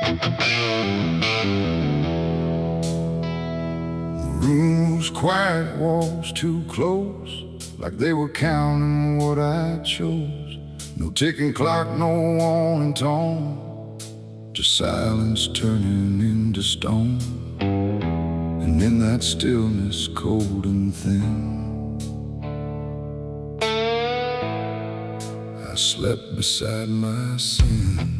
The room was quiet, walls too close, like they were counting what I chose. No ticking clock, no warning tone, just silence turning into stone. And in that stillness, cold and thin, I slept beside my sins.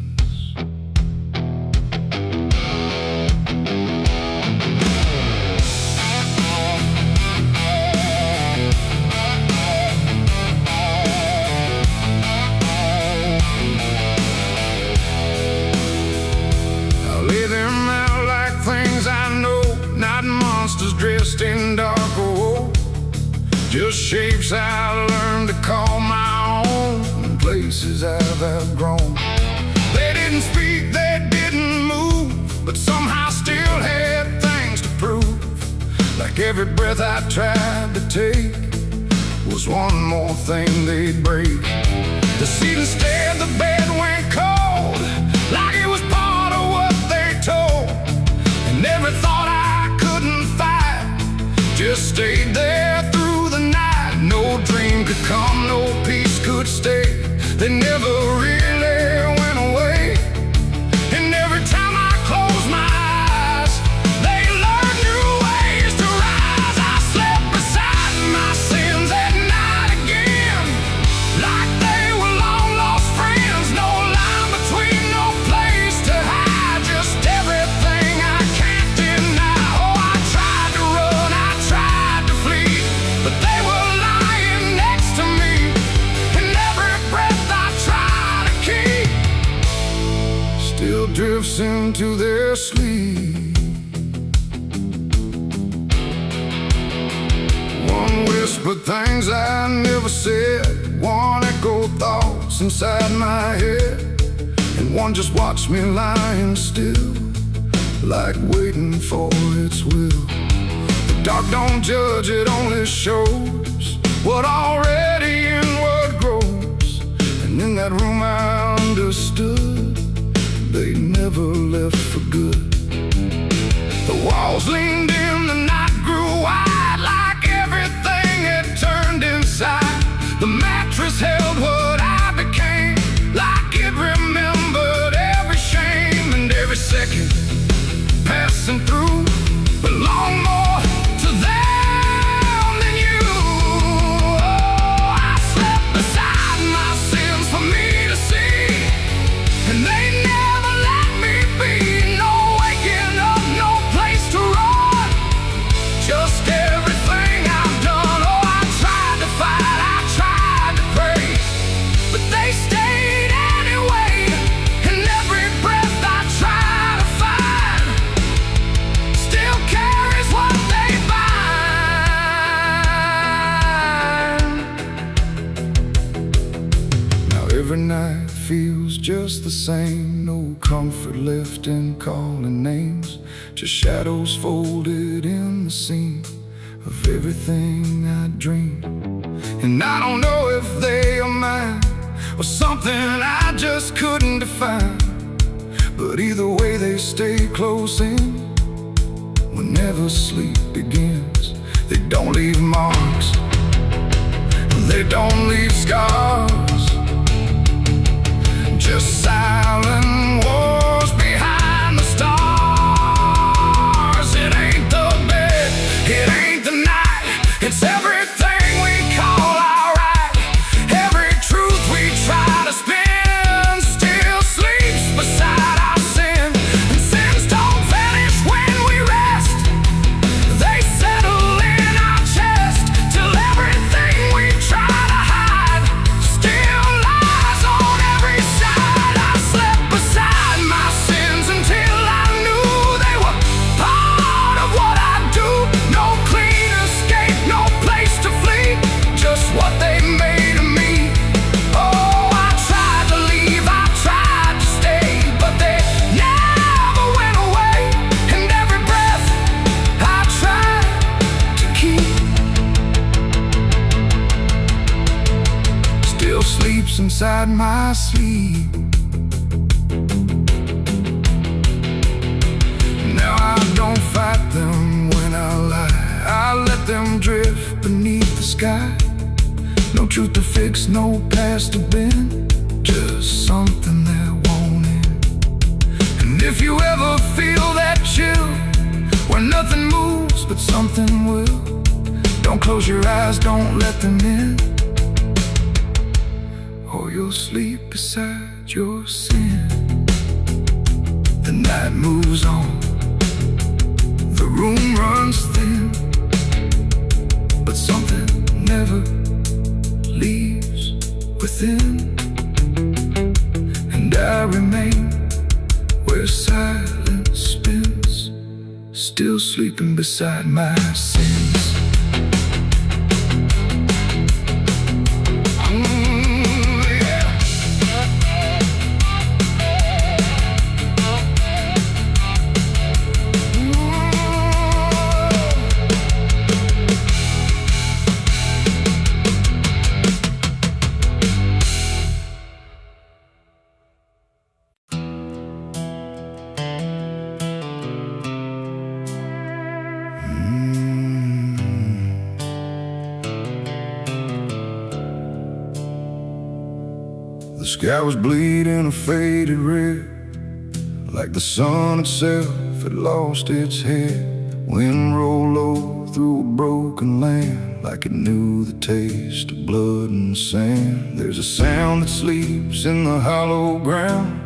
Dressed in dark gold, just shapes I learned to call my own, and places I've outgrown. They didn't speak, they didn't move, but somehow still had things to prove. Like every breath I tried to take was one more thing they'd break. The seat instead, the bed went cold, like it was part of what they told. And every thought I couldn't fight just stayed there through the night. No dream could come, no peace could stay. They never really went away. And every time I close my eyes, they learn new ways to rise. I slept beside my sins at night again, like they were long lost friends. No line between, no place to hide, just everything I can't deny. Oh, I tried to run, I tried to flee, but they were lying next to me. And every breath I try to keep still drifts into their sleep. One whispered things I never said, one echoed thoughts inside my head, and one just watched me lying still, like waiting for its will. The dark don't judge, it only shows what already inward grows. And in that room I understood they never left for good. The walls leaned in, the night grew wide, like everything had turned inside. The mattress held what I became, like it remembered every shame. And every second passing through belonged more to them than you. Oh, I slept beside my sins for me to see, and they never let me be. No waking up, no place to run, just everything I've done. Oh, I tried to fight, I tried to pray, but they stayed anyway. And every breath I try to find still carries what they bind. Now every night feels just the same, no comfort left in calling names, just shadows folded in the seam of everything I dreamed. And I don't know if they are mine or something I just couldn't define, but either way they stay close in whenever sleep begins. They don't leave marks, they don't leave scars, just silent wars behind the stars. It ain't the bed, it ain't the night, it's everything we call our right. Every truth we try to spin still sleeps beside our sin. And sins don't vanish when we rest, they settle in our chest, till everything we try to hide still lies on every side. I slept beside my sins until I knew they were part of what I do. No clean escape, no place to flee, just what they made of me. Oh, I tried to leave, I tried to stay, but they never went away. And every breath I tried to keep still sleeps inside my sleep. I don't fight them when I lie. I let them drift beneath the sky. No truth to fix, no past to bend, just something that won't end. And if you ever feel that chill, where nothing moves but something will, don't close your eyes, don't let them in, or you'll sleep beside your sin. The night moves on, the room runs thin, but something never leaves within. And I remain where silence spins, still sleeping beside my sins. The sky was bleeding a faded red, like the sun itself had lost its head. Wind rolled low through a broken land, like it knew the taste of blood and sand. There's a sound that sleeps in the hollow ground,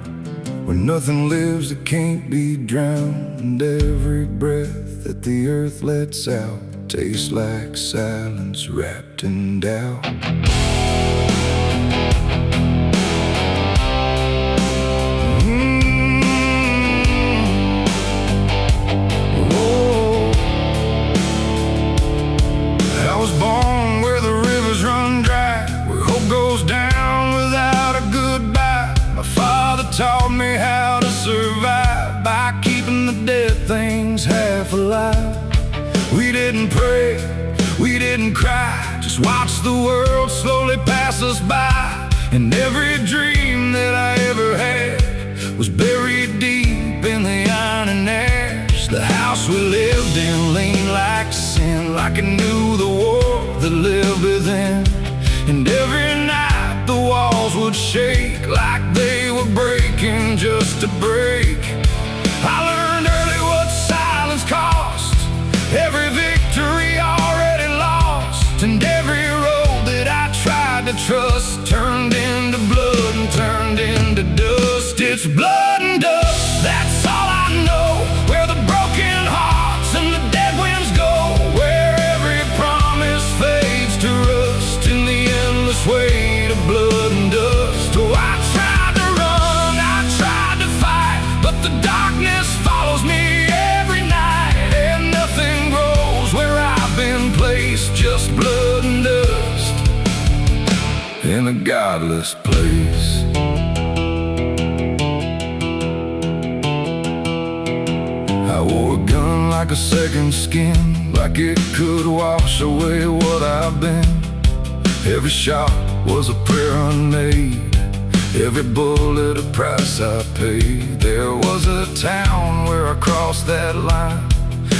where nothing lives that can't be drowned. And every breath that the earth lets out tastes like silence wrapped in doubt. Taught me how to survive by keeping the dead things half alive. We didn't pray, we didn't cry, just watch the world slowly pass us by. And every dream that I ever had was buried deep in the iron and ash. The house we lived in leaned like sin, like it knew the war that lived within. And every night the walls would shake like they were breaking just to break. I learned early what silence cost, every victory already lost. And every road that I tried to trust turned into blood and turned into dust. It's blood and dust, that's all I know. Where the broken hearts and the dead winds go, where every promise fades to rust in the endless weight of blood and dust. Oh, I tried to run, I tried to fight, but the darkness follows me every night. And nothing grows where I've been placed, just blood and dust in a godless place. I wore a gun like a second skin, like it could wash away what I've been. Every shot was a prayer unmade, every bullet a price I paid. There was a town where I crossed that line,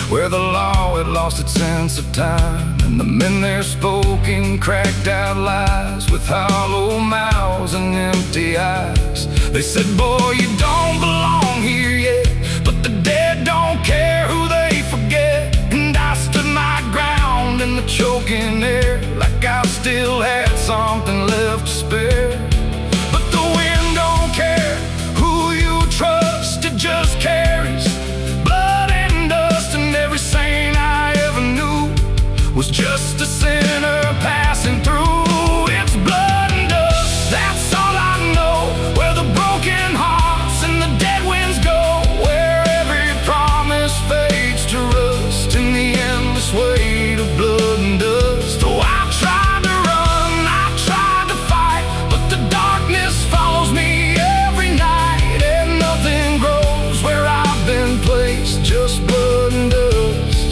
where the law had lost its sense of time. And the men there spoke in cracked out lies, with hollow mouths and empty eyes. They said, boy, you don't belong here yet, but the dead don't care who they forget. And I stood my ground in the choking air, like I still had something left to spare. But the wind don't care who you trust, it just carries blood and dust. And every saint I ever knew was just a sinner passing through. It's blood and dust, that's all I know. Where the broken hearts and the dead winds go, where every promise fades to rust in the endless weight of blood and dust. Oh, I tried to run, I tried to fight, but the darkness follows me every night. And nothing grows where I've been placed, just blood and dust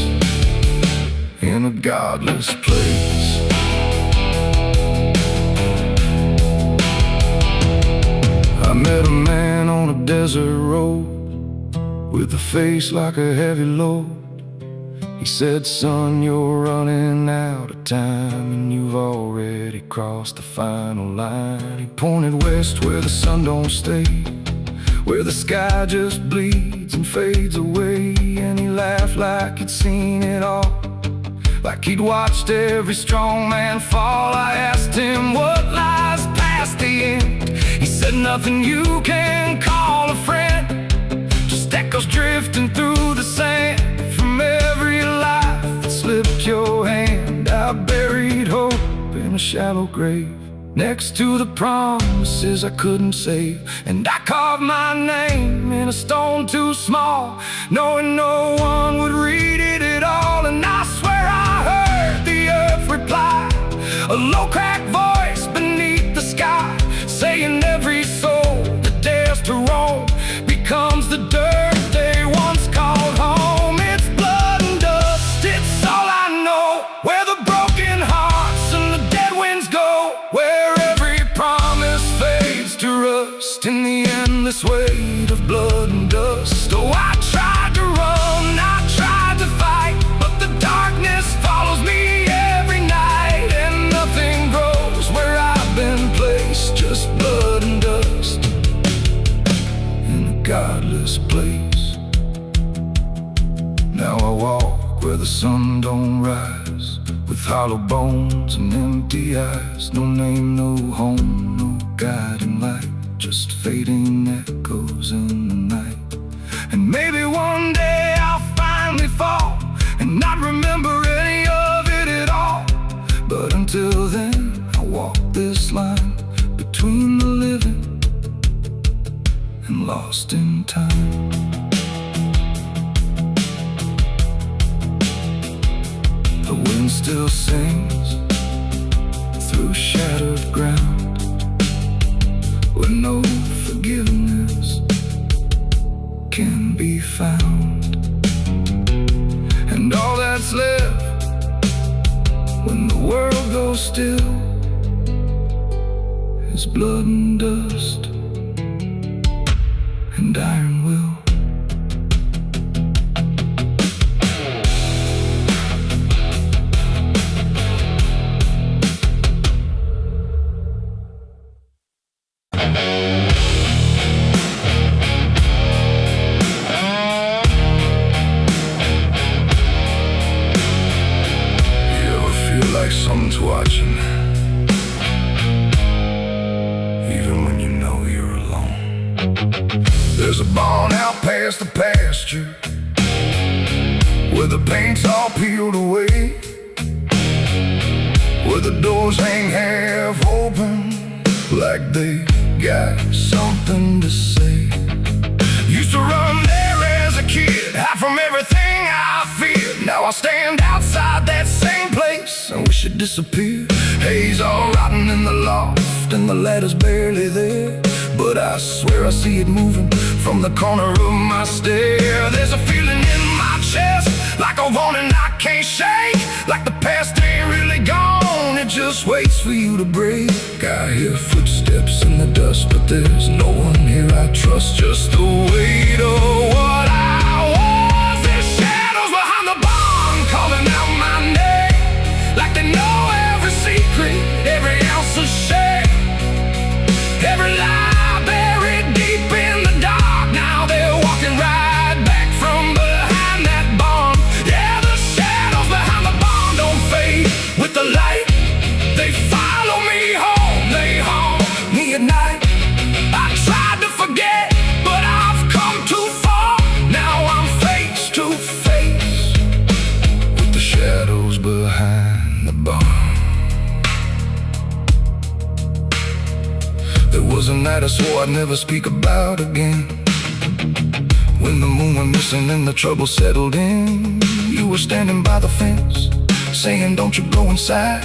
in a godless place. I met a man on a desert road, with a face like a heavy load. He said, son, you're running out of time, and you've already crossed the final line. He pointed west where the sun don't stay, where the sky just bleeds and fades away. And he laughed like he'd seen it all, like he'd watched every strong man fall. I asked him what lies past the end. He said, nothing you can call a friend, just echoes drifting through the sand from every life that slipped your hand. I buried hope in a shallow grave, next to the promises I couldn't save. And I carved my name in a stone too small, knowing no one would read it at all. And I swear I heard the earth reply, a low cracked voice beneath the sky, saying every soul that dares to roam becomes the dirt they once called home. It's blood and dust, it's all I know, where the broken hearts and the dead winds go, where every promise fades to rust in the endless weight of blood and dust. Oh, I tried to run, I tried to fight, but the darkness follows me every night. And nothing grows where I've been placed, just blood and dust in a godless place. Now I walk where the sun don't rise, with hollow bones and empty eyes. No name, no home, no guiding light, just fading echoes in the night. And maybe one day I'll finally fall and not remember any of it at all. But until then, I walk this line between the living and lost in time. The wind still sings through shattered ground, where no forgiveness can be found. And all that's left when the world goes still is blood and dust and iron will. Like someone's watching, even when you know you're alone. There's a barn out past the pasture, where the paint's all peeled away, where the doors hang half open, like they got something to say. Used to run there as a kid, hide from everything I feared. Now I stand outside that same place and wish it disappeared. Haze all rotten in the loft and the ladder's barely there, but I swear I see it moving from the corner of my stair. There's a feeling in my chest, like a warning I can't shake, like the past ain't really gone, it just waits for you to break. I hear footsteps in the dust, but there's no one here I trust. Just the weight of what I was. There's shadows behind the barn calling out my name, like they know every secret, every ounce of shame, every lie buried deep in the dark. Now they're walking right back from behind that barn. Yeah, the shadows behind the barn don't fade with the light. They follow me home, they haunt me at night. I tried to forget, but I've come too far. Now I'm face to face with the shadows behind the barn. There was a night I swore I'd never speak about again, when the moon went missing and the trouble settled in. You were standing by the fence, saying don't you go inside,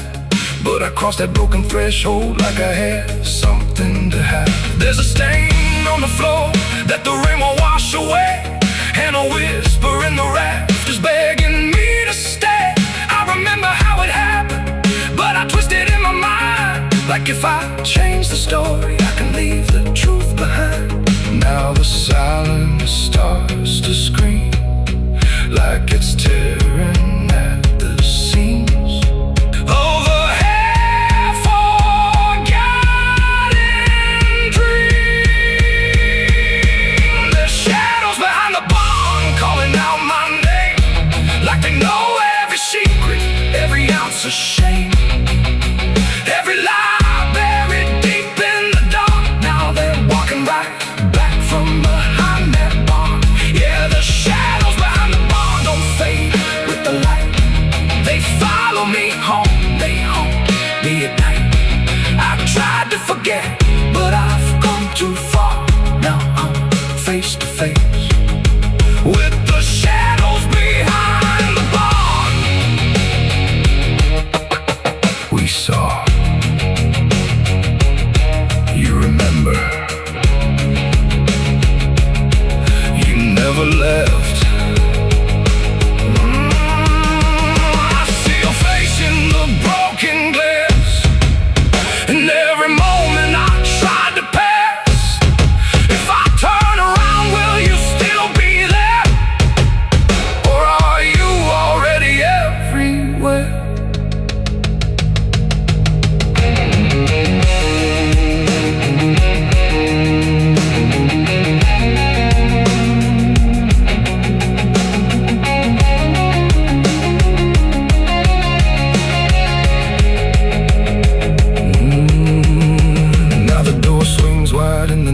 but I crossed that broken threshold like I had something to hide. There's a stain on the floor that the rain won't wash away, and a whisper in the rafters begging me to stay. I remember how it happened, but I twisted in my mind, like if I change the story, I can leave the truth behind. Now the silence starts to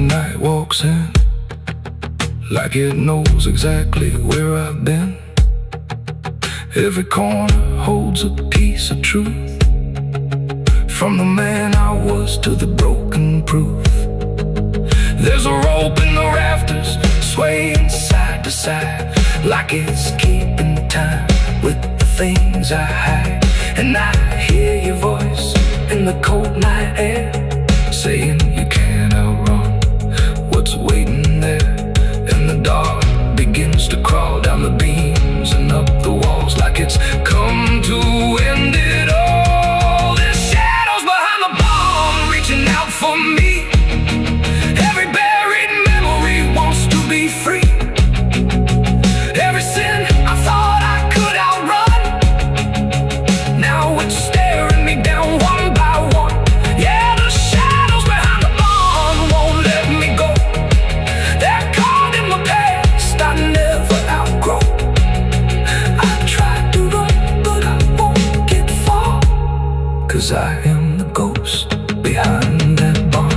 night walks in, like it knows exactly where I've been. Every corner holds a piece of truth, from the man I was to the broken proof. There's a rope in the rafters, swaying side to side, like it's keeping time with the things I hide. And I hear your voice in the cold night air, saying you can't outrun what's waiting there. And the dark begins to crawl down the beams and up the walls, like it's come to end it all. There's shadows behind the barn, reaching out for me. Every buried memory wants to be free. Every sin I thought I could outrun, now it's staring me down one by one. Yeah, the shadows behind the barn won't let me go. They're caught in the past I never outgrow. I tried to run, but I won't get far, 'cause I am the ghost behind that barn.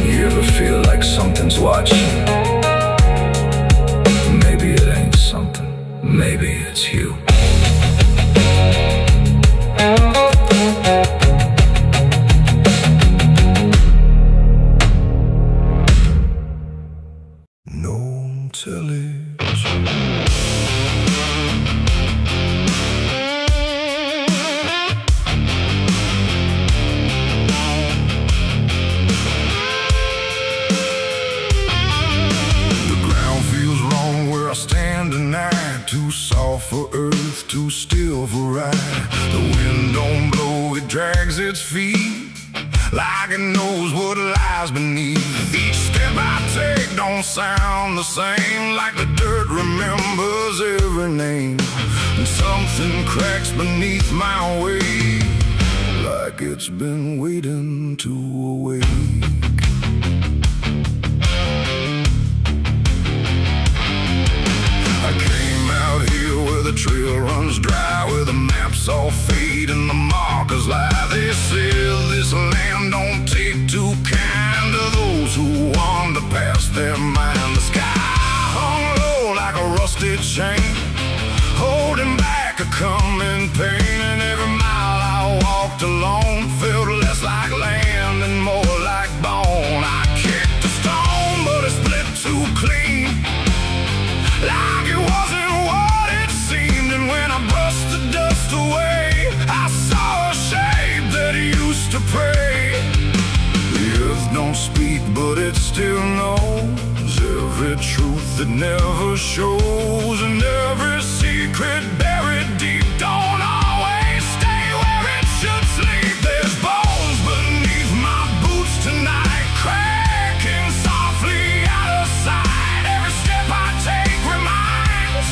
You ever feel like something's watching? Maybe it ain't something, maybe it's you. No television. The ground feels wrong where I stand tonight, too soft for earth, too still for ride. The wind don't blow, it drags its feet, like it knows what lies beneath. Each step I take don't sound the same, like the dirt remembers every name. And something cracks beneath my weight, like it's been waiting to awake. I came out here where the trail runs dry, where the maps all fade and the markers lie. They say this land don't take too kind to those who wander past their mind. The sky hung low like a rusted chain, holding back a coming pain. And every mile I walked alone felt less like land and more like bone. I kicked a stone, but it split too clean, like it wasn't what it seemed. And when I brushed the dust away, I saw a shape that used to pray. The earth don't speak, but it still knows every truth that never shows. And every secret buried deep don't always stay where it should sleep. There's bones beneath my boots tonight, cracking softly out of sight. Every step I take reminds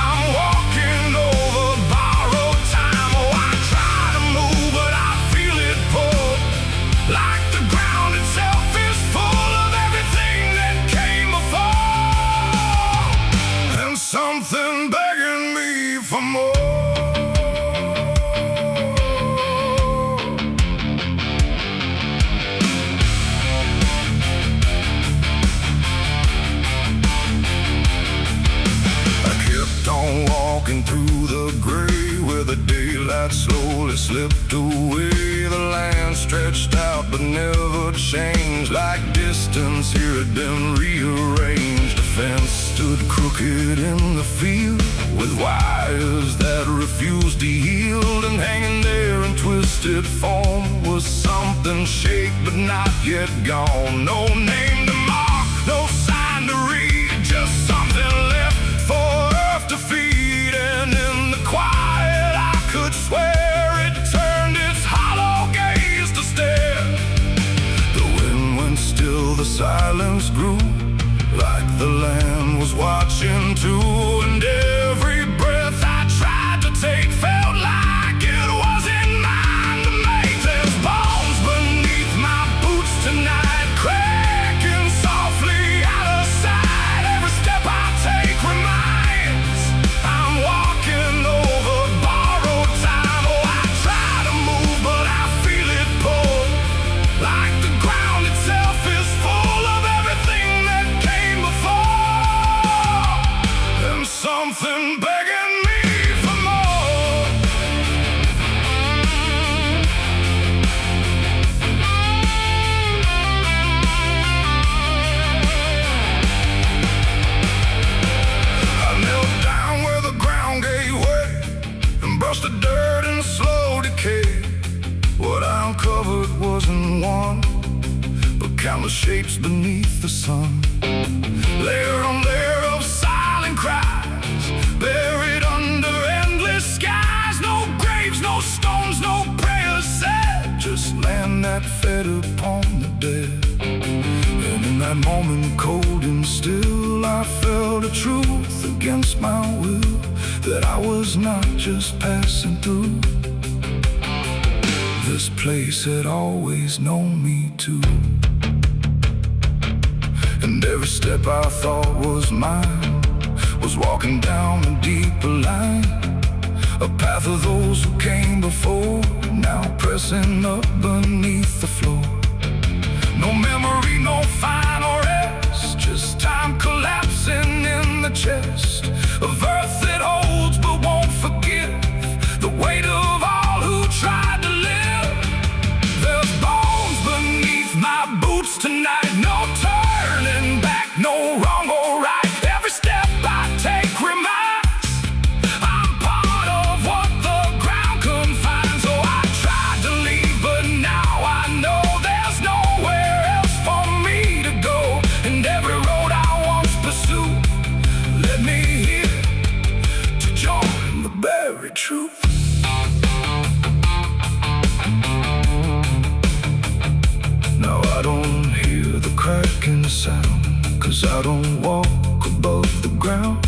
I'm walking over borrowed time. Oh, I try to move, but I feel it pull, like the ground itself is full of everything that came before, and something begging me for more. I kept on walking through the gray, where the daylight slowly slipped away. The land stretched out but never changed, like distance here had been rearranged. A fence stood crooked in the field, with wires that refused to yield. And hanging there in twisted form was something shaped but not yet gone. No name to mark, no sign to read, just something left for earth to feed. And in the quiet I could swear it turned its hollow gaze to stare. The wind went still, the silence grew, like the land was watching too. And every breath I tried to take felt like it wasn't mine to make. There's bones beneath my boots tonight, cracking softly out of sight. Every step I take reminds I'm walking countless shapes beneath the sun. Layer on layer of silent cries, buried under endless skies. No graves, no stones, no prayers said, just land that fed upon the dead. And in that moment, cold and still, I felt a truth against my will, that I was not just passing through. This place had always known me too. And every step I thought was mine was walking down a deeper line, a path of those who came before, now pressing up beneath the floor. No memory, no final rest, just time collapsing in the chest of earth that holds but won't forgive the weight of all who tried to live. There's bones beneath my boots tonight, no turning back, no wrong or right. Every step I take reminds I'm part of what the ground confines. So I tried to leave, but now I know there's nowhere else for me to go. And every road I once pursued led me here to join the buried truth. Now I don't hear the cracking sound, 'cause I don't walk above the ground.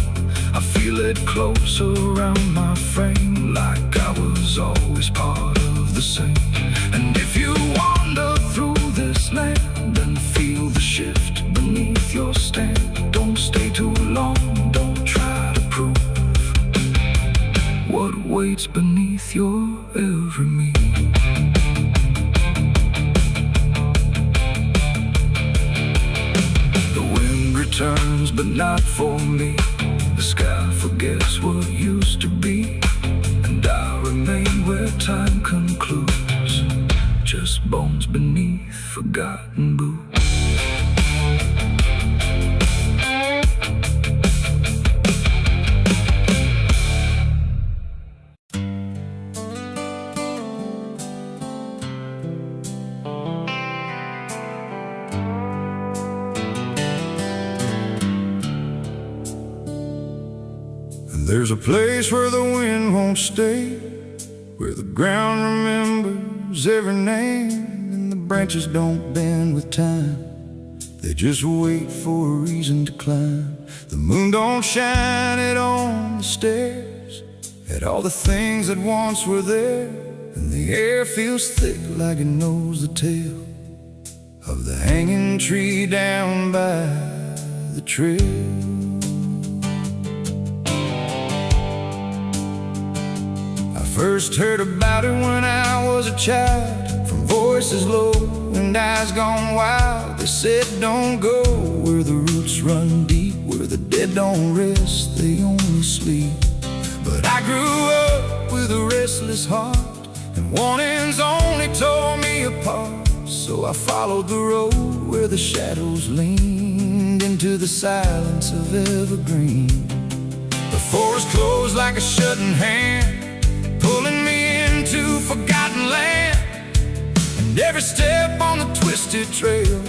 I feel it close around my frame, like I was always part of the same. And if you wander through this land and feel the shift beneath your stand, don't stay too long, don't try to prove what waits beneath your every move. Turns, but not for me. The sky forgets what used to be, and I remain where time concludes, just bones beneath forgotten boots. There's a place where the wind won't stay, where the ground remembers every name, and the branches don't bend with time, they just wait for a reason to climb. The moon don't shine it on the stairs, at all the things that once were there, and the air feels thick like it knows the tale of the hanging tree down by the trail. First heard about it when I was a child, from voices low and eyes gone wild. They said don't go where the roots run deep, where the dead don't rest, they only sleep. But I grew up with a restless heart, and warnings only tore me apart. So I followed the road where the shadows leaned into the silence of evergreen. The forest closed like a shutting hand, pulling me into forgotten land. And every step on the twisted trail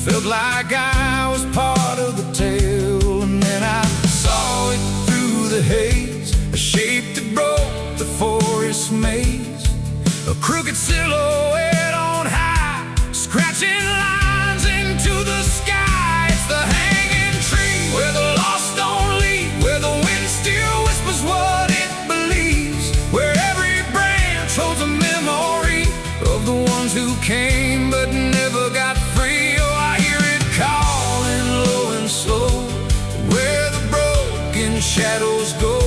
felt like I was part of the tale. And then I saw it through the haze, a shape that broke the forest maze, a crooked silhouette on high, scratching lines into the sky. It's the hanging tree where the lost don't leave, where the wind still whispers what it believes, where every branch holds a memory of the ones who came but never got free. Oh, I hear it calling low and slow, where the broken shadows go,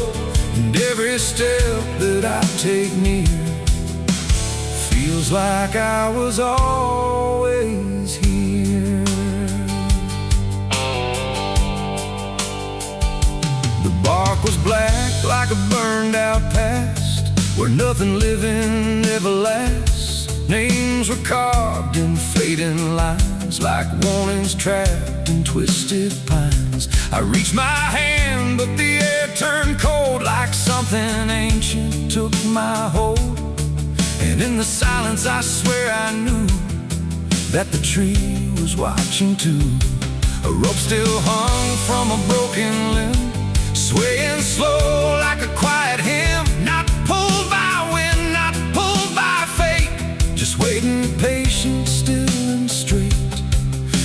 and every step that I take near feels like I was always here. The bark was black like a burned out past, where nothing living ever lasts. Names were carved in fading lines, like warnings trapped in twisted pines. I reached my hand, but the air turned cold, like something ancient took my hold. And in the silence I swear I knew that the tree was watching too. A rope still hung from a broken limb, swaying slow like a quiet hymn. Not pulled by wind, not pulled by fate, just waiting patient, still and straight.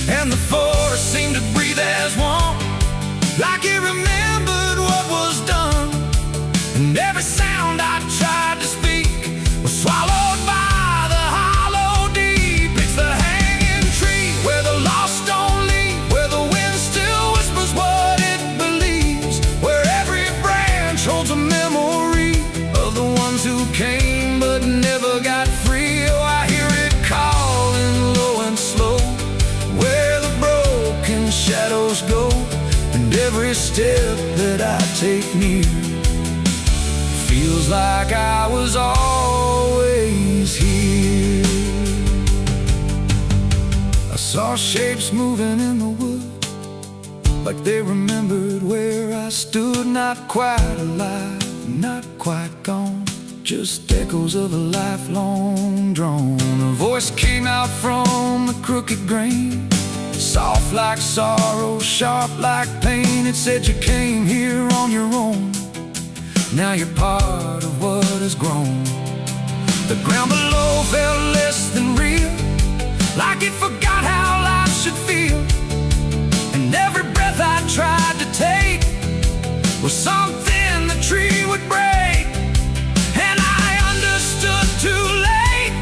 And the forest seemed to breathe as one, like it remembered what was done. And every sound I tried to speak was swallowed by the hollow deep. It's the hanging tree where the lost don't leave, where the wind still whispers what it believes, where every branch holds a memory of the ones who came but never got free. Oh, I hear it calling low and slow, where the broken shadows go, and every step that I take near feels like I was always here. I saw shapes moving in the wood, like they remembered where I stood. Not quite alive, not quite gone, just echoes of a lifelong drone. A voice came out from the crooked grain, soft like sorrow, sharp like pain. It said you came here on your own, now you're part of what has grown. The ground below felt less than real, like it forgot how life should feel. And every breath I tried to take was something the tree would break. And I understood too late,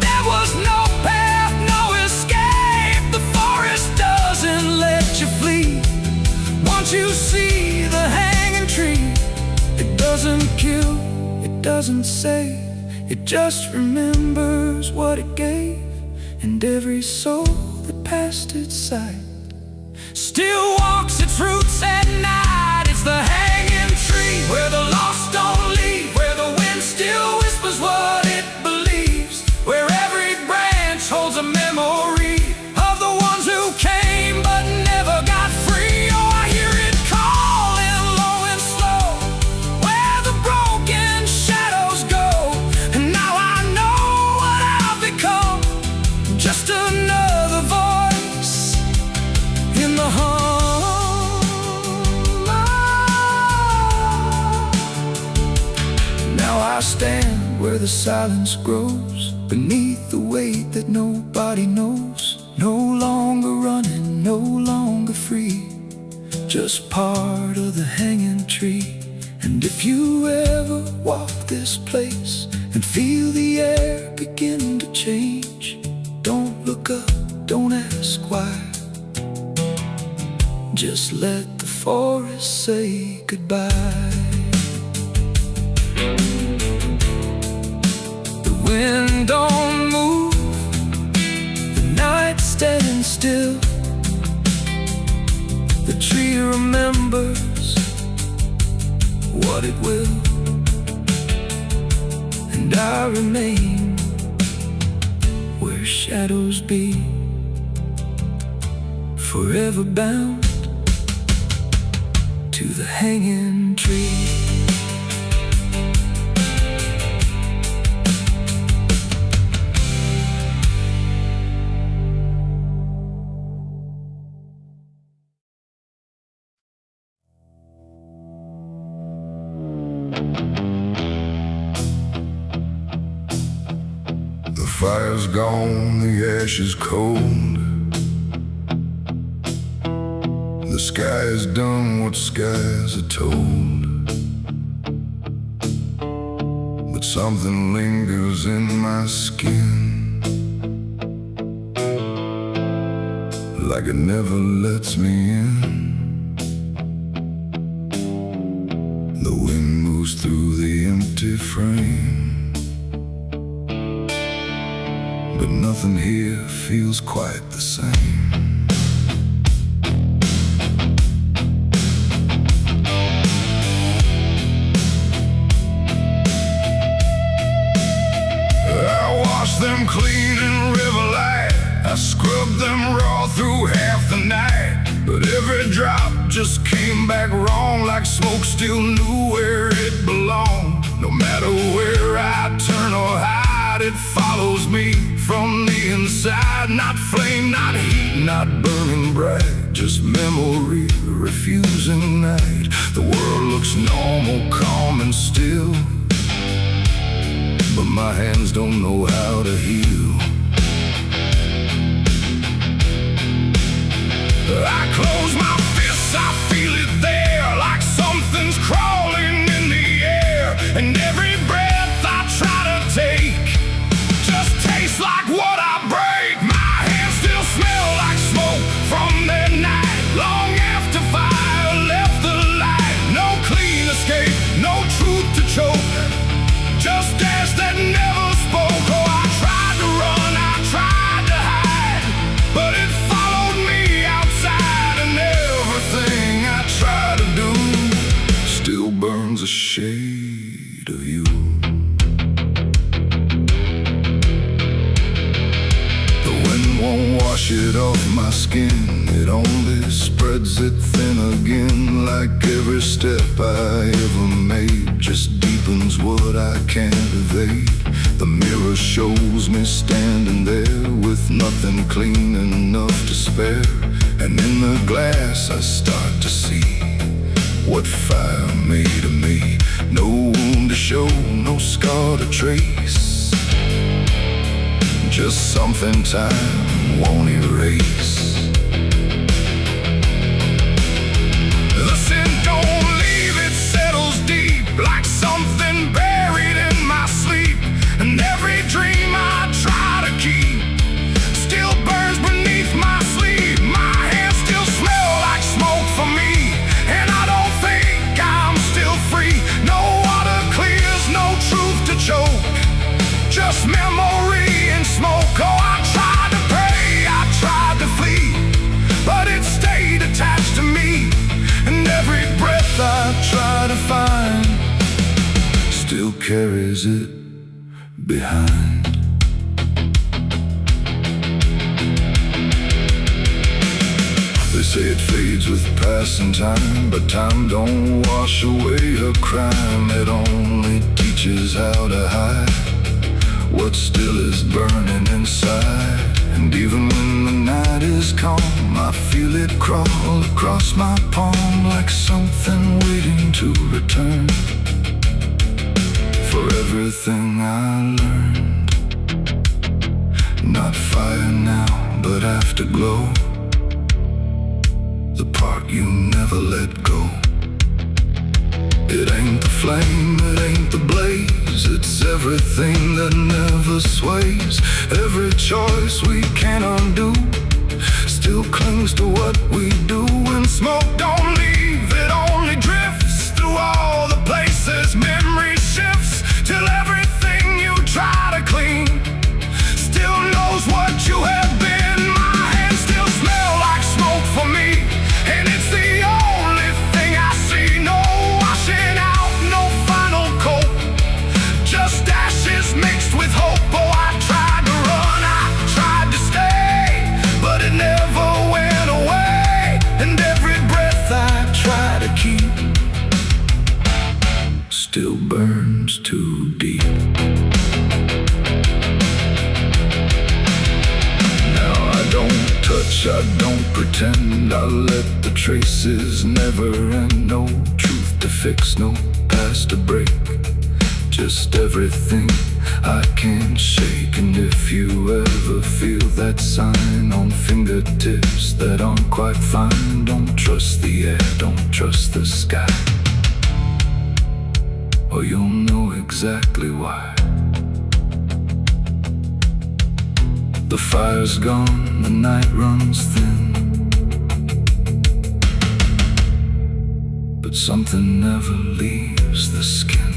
there was no path, no escape. The forest doesn't let you flee. Once you see the hanging tree, it doesn't kill, it doesn't save, it just remembers what it gave. And every soul that passed its sight still walks its roots at night. It's the hanging tree where the lost don't leave, where the wind still whispers what it believes, where every branch holds a memory of the ones who came but never got free. Oh, I hear it calling low and slow, where the broken shadows go. And now I know what I've become, just another voice in the hum. Now I stand where the silence grows, beneath the weight that nobody knows. No longer running, no longer free, just part of the hanging tree. And if you ever walk this place and feel the air begin to change, don't look up, don't ask why, just let the forest say goodbye. The wind don't move, the night's standing still, the tree remembers what it will, and I remain where shadows be, forever bound to the hanging tree. The fire's gone, the ash is cold, the sky has done what skies are told. But something lingers in my skin, like it never lets me in. The wind moves through the empty frame, but nothing here feels quite the same. Them clean in river light, I scrubbed them raw through half the night, but every drop just came back wrong, like smoke still knew where it belonged. No matter where I turn or hide, it follows me from the inside. fire, not flame, not heat, not burning bright. Just memory, refusing night. The world looks normal, calm and still, but my hands don't know how to heal. I close my fists, I feel it there, like something's crawling in the air. And every breath I try to take just tastes like what I break. My hands still smell like smoke from their night, long after fire left the light. No clean escape, no truth to choke, just ash that never spoke. Oh, I tried to run, I tried to hide, but it followed me outside. And everything I try to do still burns a shade of you. The wind won't wash it off my skin, it only spreads it thin again. Like every step I ever made just deepens what I can't evade. The mirror shows me standing there with nothing clean enough to spare. And in the glass I start to see what fire made of me. No wound to show, no scar to trace, just something time won't erase. The sin don't leave, it settles deep, like something buried in my sleep. And every dream I try to keep still burns beneath my sleeve. My hands still smell like smoke for me, and I don't think I'm still free. No water clears, no truth to choke, just memory and smoke. Oh, I tried to pray, I tried to flee, but it stayed attached to me. And every breath I try to find still carries it behind. They say it fades with passing time, but time don't wash away a crime. It only teaches how to hide what still is burning inside. And even when the night is calm, I feel it crawl across my palm, like something waiting to return for everything I learned. Not fire now, but afterglow, the part you never let go. It ain't the flame, it ain't the blaze, it's everything that never sways. Every choice we can't undo still clings to what we do. And smoke don't leave, it only drifts through all the places memory shifts, till everything you try to clean still knows what you have been. My hands still smell like smoke for me, and it's the only thing I see. No washing out, no final coat, just ashes mixed with hope. Oh, I tried to run, I tried to stay, but it never went away. And every breath I try to keep still burns too deep. Now I don't touch, I don't pretend, I let the traces never end. No truth to fix, no past to break, just everything I can't shake. And if you ever feel that sign on fingertips that aren't quite fine, don't trust the air, don't trust the sky, or you'll know exactly why. The fire's gone, the night runs thin, but something never leaves the skin.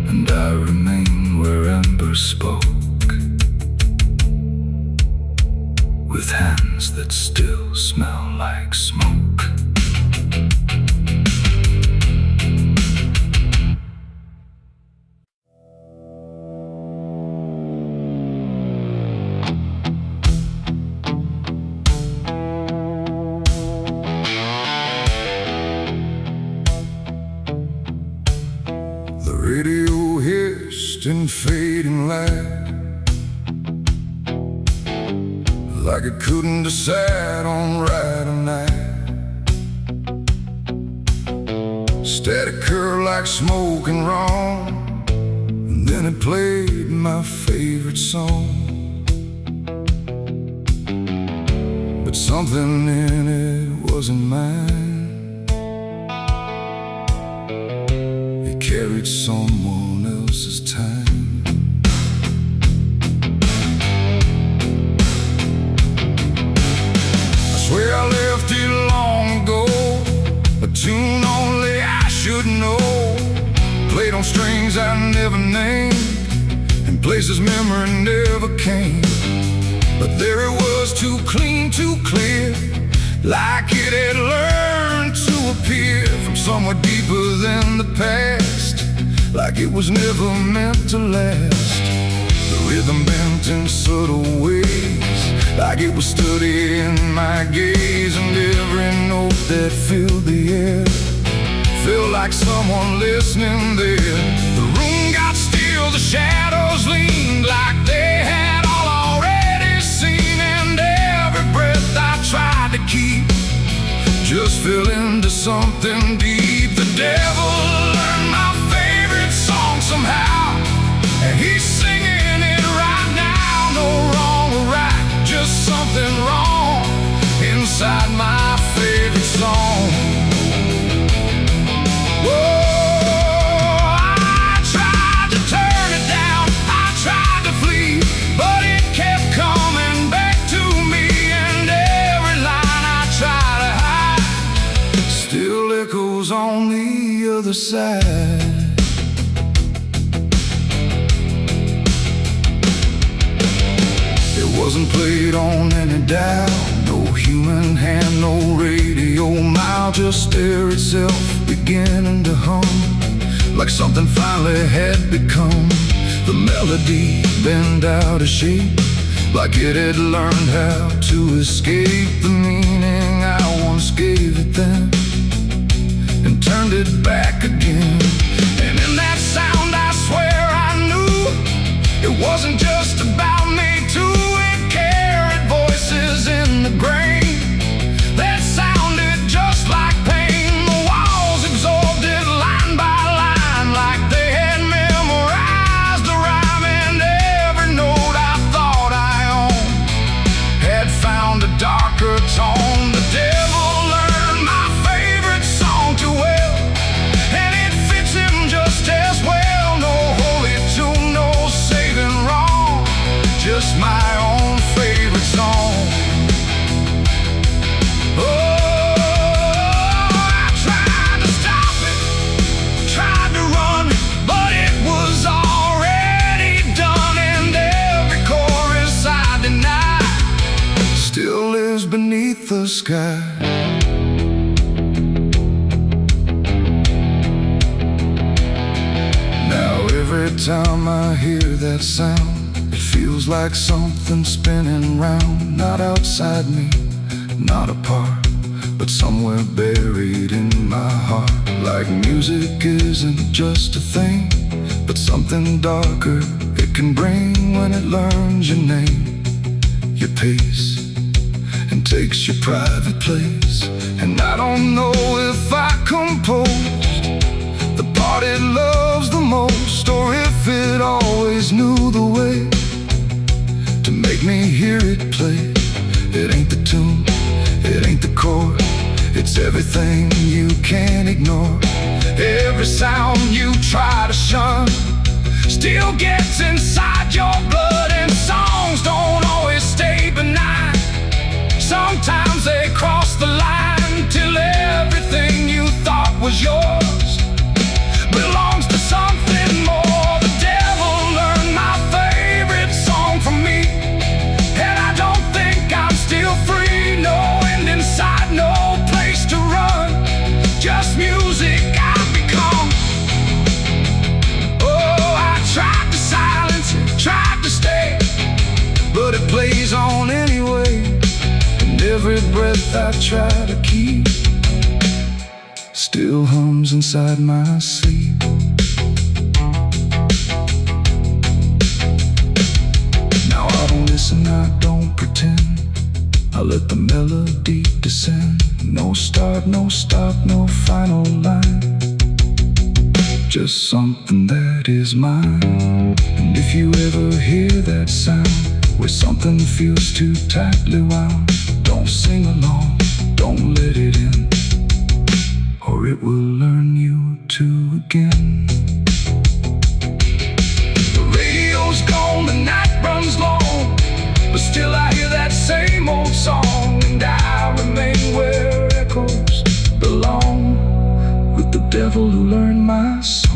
And I remain where ember spoke, with hands that still smell like smoke. The radio hissed in fading light, like it couldn't decide on right or night. Static curl like smoke and wrong, and then it played my favorite song. But something in it wasn't mine. It carried someone else's time. I swear I left it long ago, a tune only I should know, played on strings I never named, in places memory never came. But there it was, too clean, too clear, like it had learned to appear from somewhere deeper than the past, like it was never meant to last. The rhythm bent in subtle ways, like it was studying my gaze, and every note that filled the air felt like someone listening there. The room got still, the shadows leaned like they had all already seen, and every breath I tried to keep just fell into something deep. The devil learned my favorite song somehow, and he's singing it right now. No wrong or right, just something wrong inside my favorite song. On the other side, it wasn't played on any dial, no human hand, no radio mile, just air itself beginning to hum, like something finally had become. The melody bent out of shape, like it had learned how to escape the meaning I once gave it then, and turned it back again. And in that sound I swear I knew it wasn't just about me too. It carried voices in the grain that sounded just like pain. The walls absorbed it line by line, like they had memorized the rhyme, and every note I thought I owned had found a darker tone. The devil learned my favorite song too well, and it fits him just as well. No holy tune, no saving wrong, just my own favorite song. Oh, I tried to stop it, tried to run, but it was already done, and every chorus I deny still lives beneath the sky. Every time I hear that sound, it feels like something spinning round, not outside me, not apart, but somewhere buried in my heart. Like music isn't just a thing, but something darker it can bring when it learns your name, your pace, and takes your private place. And I don't know if I composed the part it loves the most, or if it always knew the way to make me hear it play. It ain't the tune, it ain't the chord, it's everything you can't ignore. Every sound you try to shun still gets inside your blood, and songs don't always stay benign. Sometimes they cross the line till everything you thought was yours belongs to something more. The devil learned my favorite song from me, and I don't think I'm still free. No end inside, no place to run, just music I've become. Oh, I tried to silence it, tried to stay, but it plays on anyway, and every breath I try to keep still hums inside my sleep. Now I don't listen, I don't pretend, I let the melody descend. No start, no stop, no final line. Just something that is mine. And if you ever hear that sound, where something feels too tightly wound, don't sing along, don't let it in, or it will learn you to again. The radio's gone, the night runs long, but still I hear that same old song. And I remain where echoes belong, with the devil who learned my song.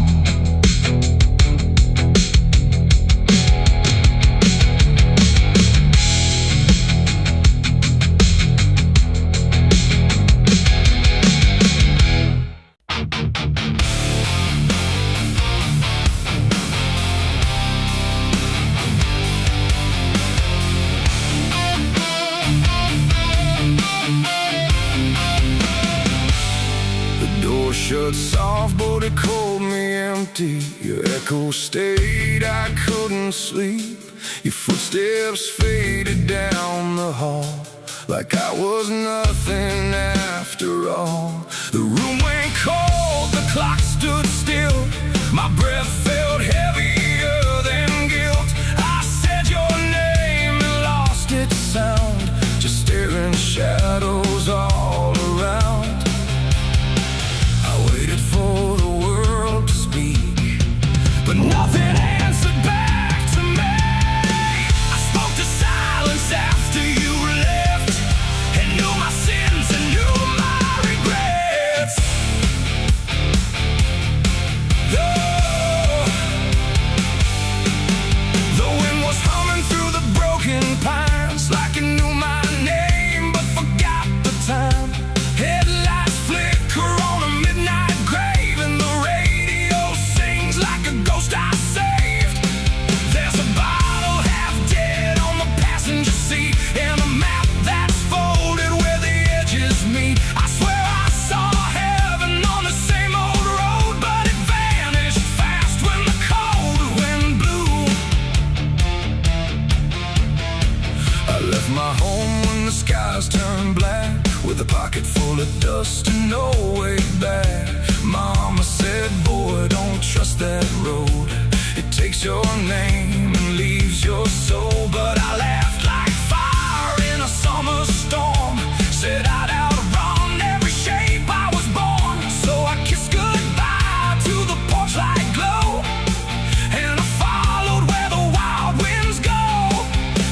Shut soft, but it called me empty. Your echo stayed, I couldn't sleep. Your footsteps faded down the hall, like I was nothing after all. The room went cold, the clock stood still. My breath felt heavier than guilt. I said your name and lost its sound, just staring shadows all around. For the world to speak, but nothing answered back to me. I spoke to silence after you left, and knew my sins and knew my regrets. The wind was humming through the broken pines, like it knew my name but forgot the time. Headlights flicker on a midnight grave, and the radio sings like a ghost I saved. There's a bottle half dead on the passenger seat, and a map that's folded where the edges meet. I swear I saw heaven on the same old road, but it vanished fast when the cold wind blew. I left my home when the skies turned black, with a pocket full of dust and no way back. Mama said, boy, don't trust that road. It takes your name and leaves your soul. But I laughed like fire in a summer storm, said I'd outrun every shape I was born. So I kissed goodbye to the porch light glow, and I followed where the wild winds go.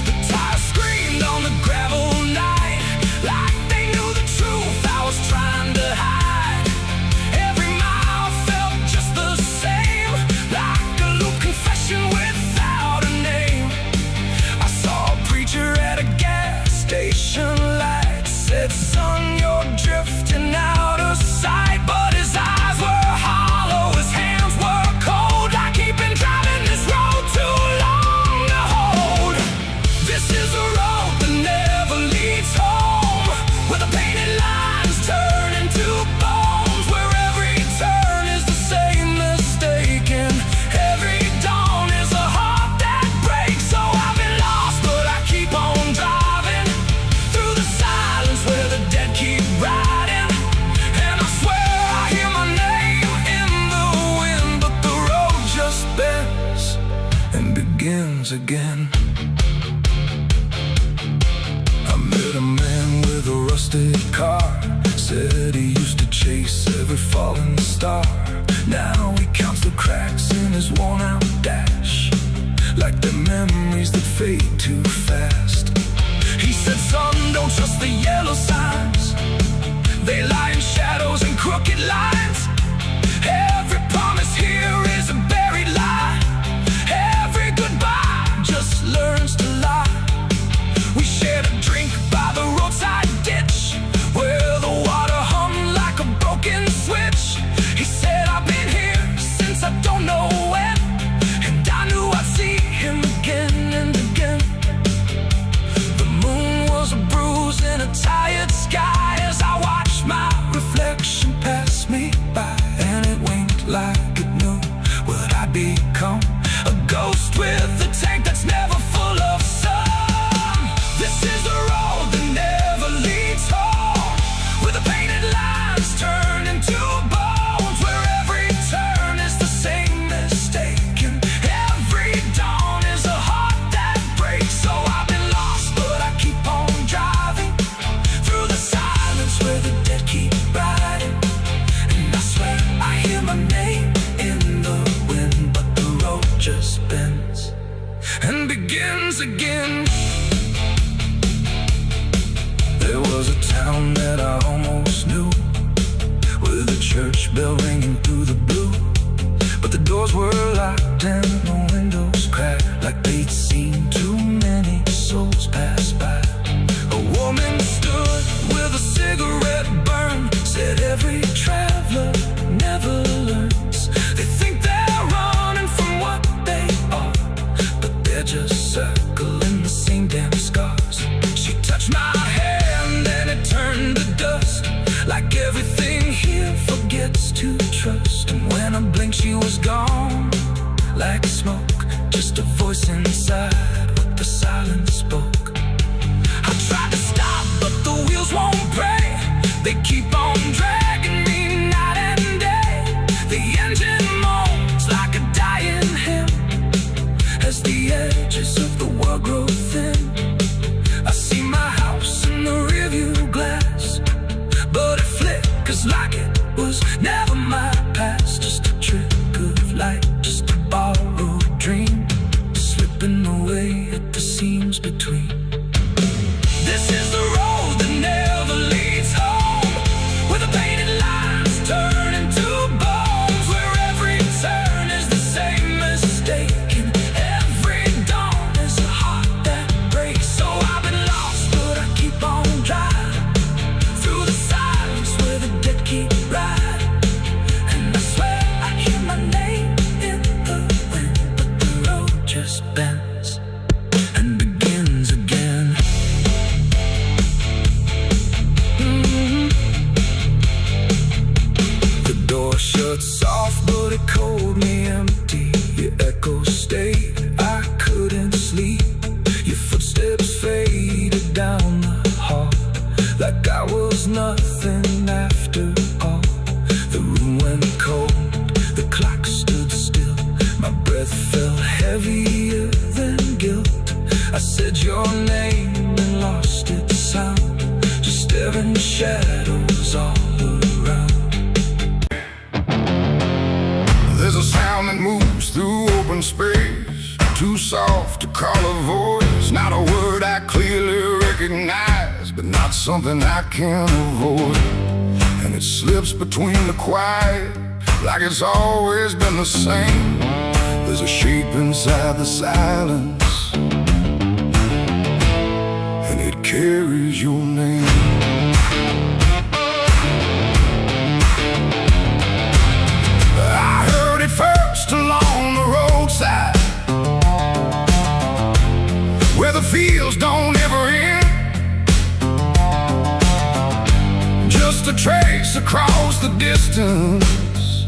The tires screamed on the gravel night, like they knew the truth I was trying to hide. Every mile felt just the same, like a loop confession without a name. I saw a preacher at a gas station light, said, son, you're drifting out of sight. But his eyes were hollow, his hands were cold, like he'd been driving this road too long to hold. This is a road that never leads home, where the painted lines turn into bones, where every turn is the same mistake, and every dawn is a heart that breaks. So I've been lost, but I keep on driving through the silence where the dead keep riding. And I swear I hear my name in the wind, but the road just bends and begins again. I met a man with a rusted car, said he used to chase every falling star. Now he counts the cracks in his worn-out dash, like the memories that fade too fast. He said, son, don't trust the yellow signs, they lie in shadows and crooked lines. Every promise here is a buried lie, every goodbye just learns to lie. We shared a drink by the roadside ditch, where the water hummed like a broken switch. He said, I've been here since I don't know when, and I knew I'd see him again and again. The moon was a bruise in a tired sky, as I watched my reflection pass me by, and it winked like it knew what I'd become, a ghost with a tank that's never full of sun. This is the road that never loud and the windows crack like they'd seen too many souls pass by. A woman stood with a cigarette burn, said every traveler never learns. They think they're running from what they are, but they're just circling the same damn scars. She touched my hand and it turned to dust, like everything here forgets to trust. And when I blinked she was gone, like smoke, just a voice inside what the silence spoke. I tried to stop but the wheels won't break, they keep on dragging me night and day. The engine moans like a dying hymn as the edges of the world grow thin. I see my house in the rearview glass, but it flickers like it was never my past. Just a trick of light, just a borrowed dream, slipping away at the seams between. This is the road that never leads home, where the painted lines turn into bones, where every turn is the same mistake, and every dawn is a heart that breaks. So I've been lost, but I keep on driving through the silence where the dead keep riding. And I swear I hear my name in the wind, but the road just bends and begins again. The door shut soft, but it cold me empty. Your echo stayed, I couldn't sleep. Your footsteps faded down the hall, like I was nothing after all. The room went cold, the clock stood still. My breath felt heavier than guilt. I said your name and lost its sound, just staring shadows all around. There's a sound that moves through open space, too soft to call a voice. Not a word I clearly recognize, but not something I can avoid. And it slips between the quiet, like it's always been the same. There's a shape inside the silence, and it carries your name. I heard it first along the roadside, where the fields don't ever end, just a trace across the distance,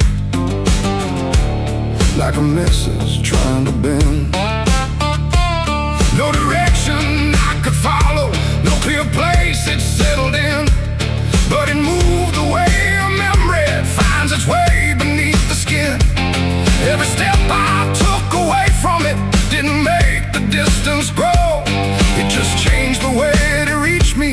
like a message trying to bend. No direction I could follow, no clear place it settled in, but it moved the way a memory finds its way beneath the skin. Every step I took away from it didn't make the distance grow, it just changed the way it reached me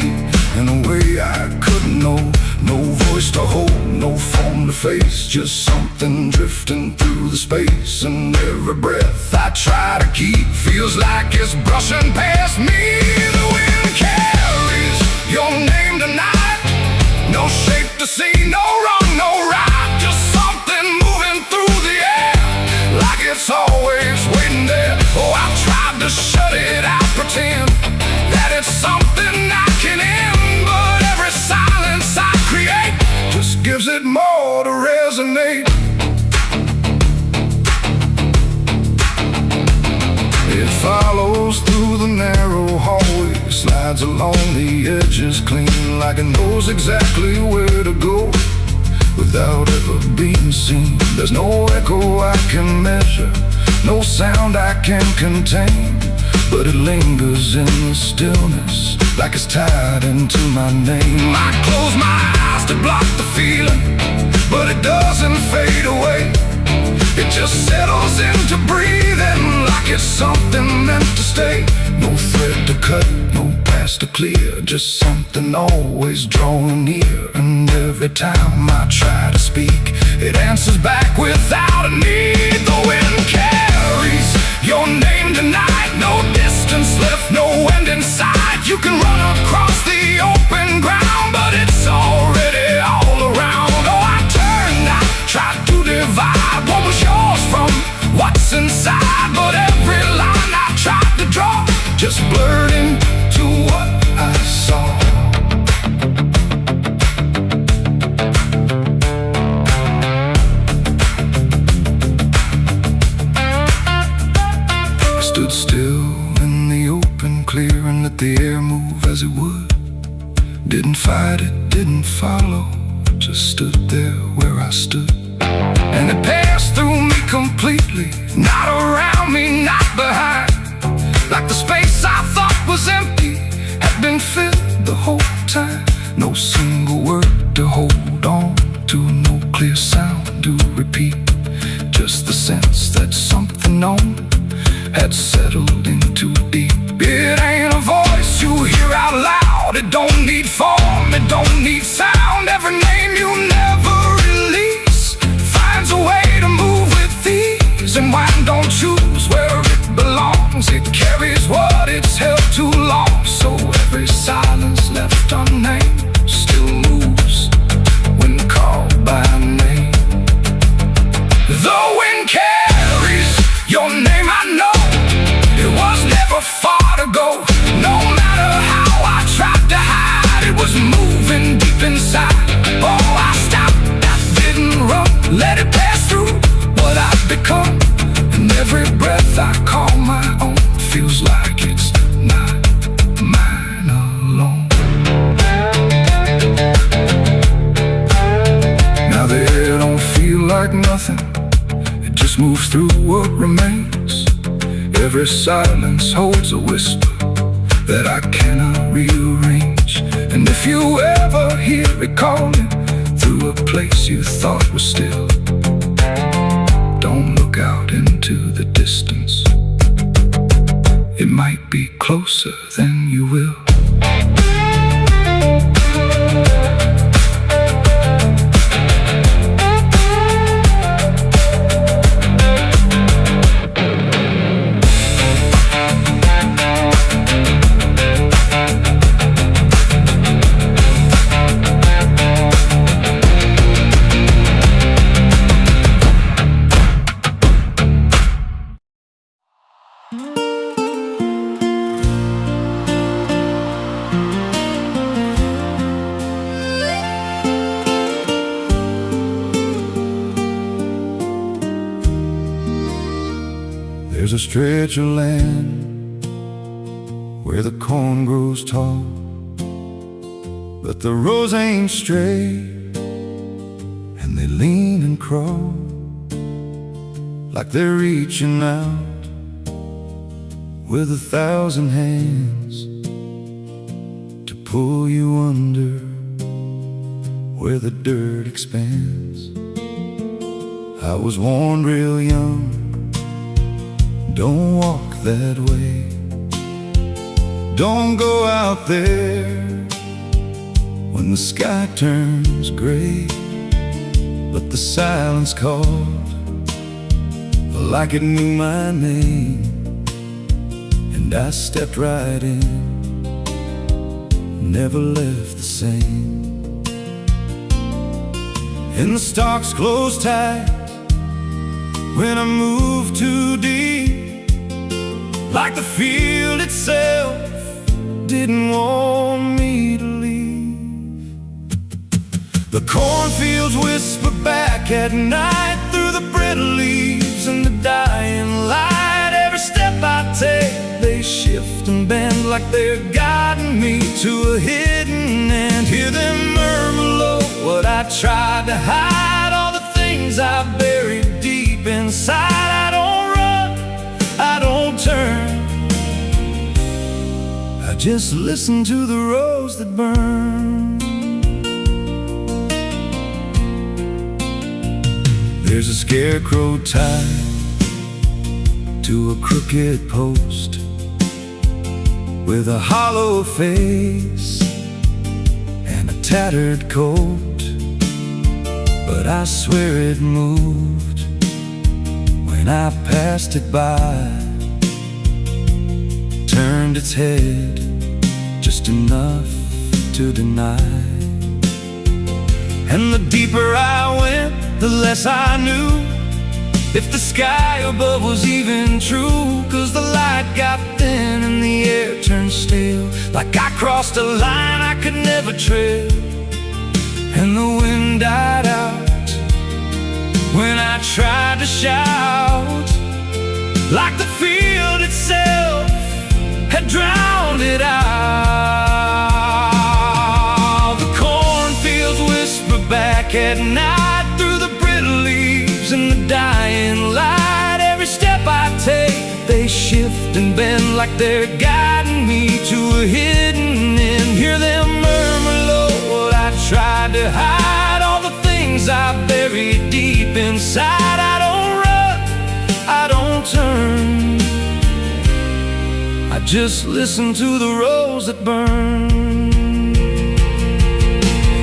in a way I couldn't know. No voice to hold, no form to face, just something drifting through the space. And every breath I try to keep feels like it's brushing past me. The wind carries your name tonight, no shape to see, no wrong, no right, just something moving through the air, like it's always waiting there. Oh, I tried to shut it out, pretend that it's something I can end, but every silence I create just gives it more to resonate. It follows through the narrow hallway, slides along the edges clean, like it knows exactly where to go without ever being seen. There's no echo I can measure, no sound I can contain, but it lingers in the stillness, like it's tied into my name. I close my eyes to block the feeling, but it doesn't fade away. It just settles into breathing, like it's something meant to stay. No thread to cut, no path to clear, just something always drawing near. And every time I try to speak, it answers back without a need. The wind carries your name tonight, no distance left, no end in sight. You can run across the open ground, but it's already all around. Oh, I turned, I tried to divide what was yours from what's inside. as it would. Didn't fight it, didn't follow, just stood there where I stood. And it passed through me completely, not around me, not behind. Like the space I thought was empty had been filled the whole time. No single word to hold on to, no clear sound to repeat. Just the sense that something known had settled in too deep. It ain't a voice you hear out loud. It don't need form, it don't need sound. Every name you never release finds a way to move with ease. And wine don't choose where it belongs. It carries what it's held too long. So every silence left unnamed still moves when called by name. The wind carries your name, I know. It was never far to go. No matter how I tried to hide, it was moving deep inside. Oh, I stopped, I didn't run, let it pass through what I've become. And every breath I call my own feels like it's not mine alone. Now the air don't feel like nothing, it just moves through what remains. Every silence holds a whisper that I cannot rearrange. And if you ever hear it calling through a place you thought was still, don't look out into the distance. It might be closer than you will. There's a stretch of land where the corn grows tall, but the rows ain't straight, and they lean and crawl like they're reaching out with 1,000 hands to pull you under where the dirt expands. I was warned real young, don't walk that way, don't go out there when the sky turns gray. But the silence called like it knew my name, and I stepped right in, never left the same. And the stalks closed tight when I moved too deep, like the field itself didn't want me to leave. The cornfields whisper back at night through the brittle leaves and the dying light. Every step I take, they shift and bend like they're guiding me to a hidden end. Hear them murmur low what I tried to hide, all the things I buried deep inside. I don't run, I don't turn, I just listen to the rows that burn. There's a scarecrow tied to a crooked post with a hollow face and a tattered coat, but I swear it moved when I passed it by, turned its head just enough to deny. And the deeper I went, the less I knew if the sky above was even true. 'Cause the light got thin and the air turned stale, like I crossed a line I could never tread. And the wind died out when I tried to shout, like the field itself had drowned it out. like they're guiding me to a hidden end. Hear them murmur low what I tried to hide, all the things I buried deep inside. I don't run, I don't turn, I just listen to the rose that burn.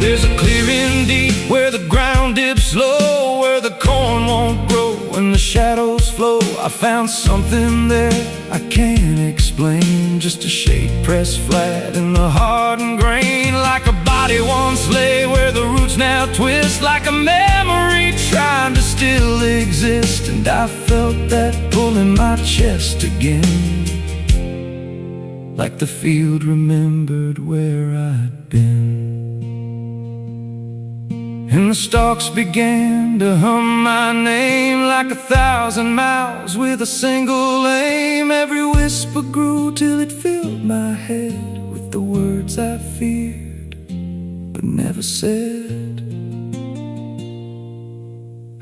There's a clearing deep where the ground dips low, where the corn won't grow and the shadows flow. I found something there I can't explain, just a shade pressed flat in the hardened grain, like a body once lay where the roots now twist, like a memory trying to still exist. And I felt that pull in my chest again, like the field remembered where I'd been. And the stalks began to hum my name, like 1,000 mouths with a single aim. Every whisper grew till it filled my head with the words I feared but never said.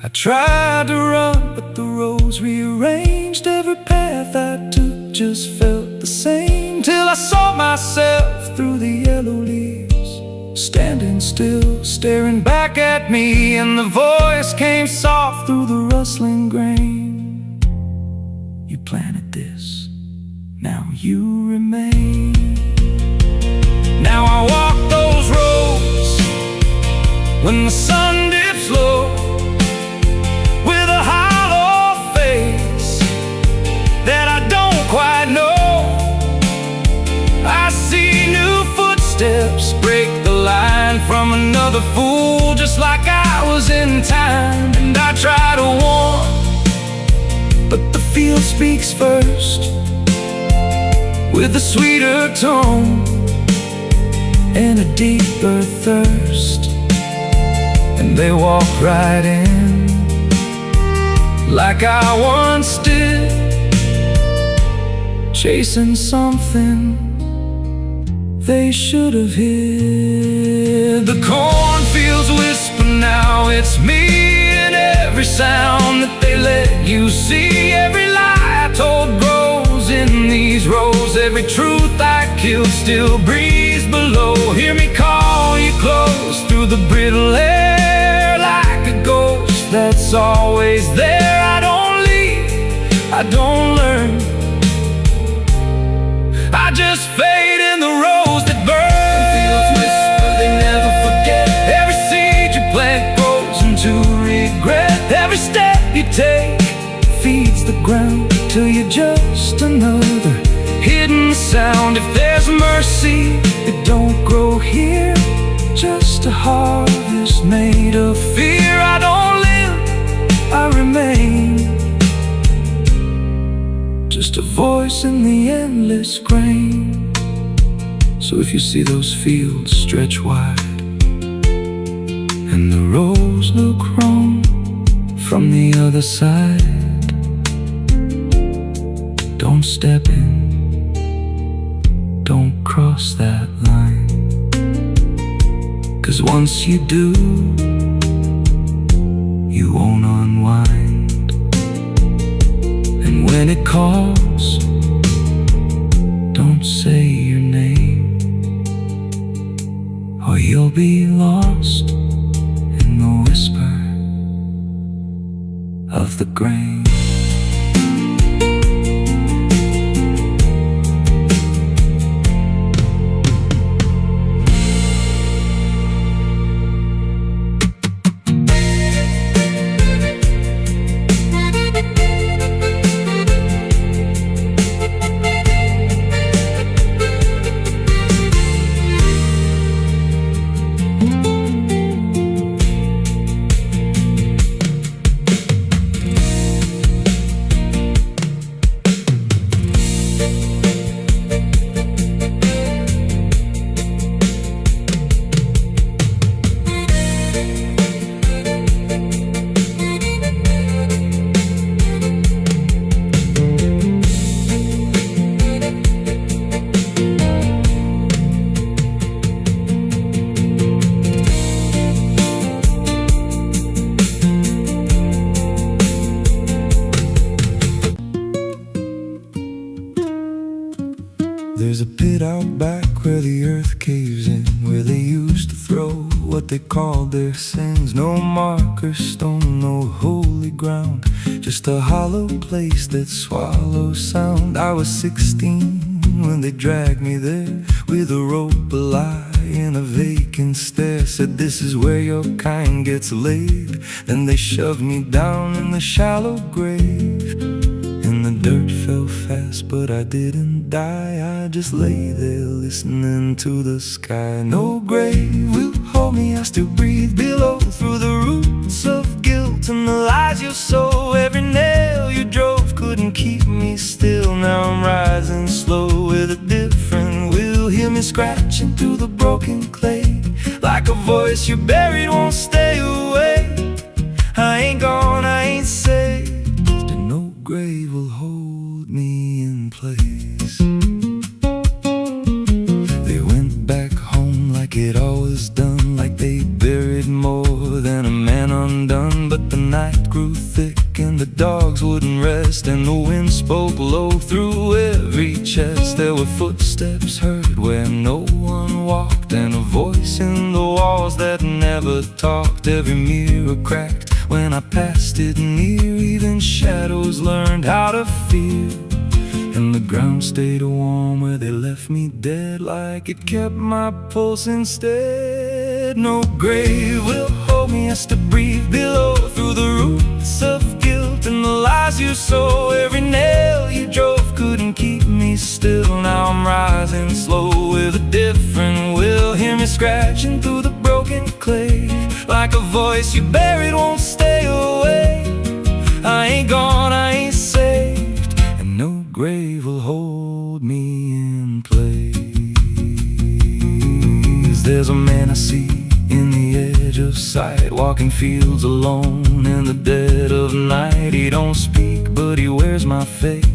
I tried to run, but the roads rearranged. Every path I took just felt the same, till I saw myself through the yellow leaves, standing still, staring back at me. And the voice came soft through the rustling grain: you planted this, now you remain. Now I walk those roads when the sun dips low, with a hollow face that I don't quite know. I see new footsteps break the line from another fool, just like I was in time. And I try to warn, but the field speaks first, with a sweeter tone and a deeper thirst. And they walk right in, like I once did, chasing something they should have hid. The cornfields whisper now, it's me, and every sound that they let you see. Every lie I told grows in these rows, every truth I killed still breathes below. Hear me call you close through the brittle air, like a ghost that's always there. I don't leave, I don't learn, I just fade in the rose that burn. Fields whisper, they never forget. Every seed you plant grows into regret. Every step you take feeds the ground till you're just another hidden sound. If there's mercy, it don't grow here, just a harvest made of fear. I don't live, I remain, just a voice in the endless grain. So if you see those fields stretch wide, and the rows look wrong from the other side, don't step in, don't cross that line, 'cause once you do, you won't unwind. And when it calls, don't say your name, or you'll be lost in the whisper of the grain. There's a pit out back where the earth caves in, where they used to throw what they called their sins. No marker stone, no holy ground, just a hollow place that swallows sound. I was 16 when they dragged me there, with a rope, a lie, and a vacant stare. Said, this is where your kind gets laid. Then they shoved me down in the shallow grave, and the dirt fell fast, but I didn't die. I just lay there listening to the sky. No grave will hold me, I still breathe below, through the roots of guilt and the lies you sow. Every nail you drove couldn't keep me still. Now I'm rising slow with a different will. Hear me scratching through the broken clay, like a voice you buried won't stay away. I ain't gone, I ain't saved, and no grave will hold me in place. They went back home like it always done, like they buried more than a man undone. But the night grew thick and the dogs wouldn't rest, and the wind spoke low through every chest. There were footsteps heard where no one walked, and a voice in the walls that never talked. Every mirror cracked when I passed it near, even shadows learned how to fear. And the ground stayed warm where they left me dead, like it kept my pulse instead. No grave will hold me, I still breathe below, through the roots of guilt and the lies you sow. Every nail you drove couldn't keep me still. Now I'm rising slow with a different will. Hear me scratching through the broken clay, like a voice you buried won't stay away. I ain't gone, I ain't saved, and no grave will hold me in place. There's a man I see in the edge of sight, walking fields alone in the dead of night. He don't speak, but he wears my face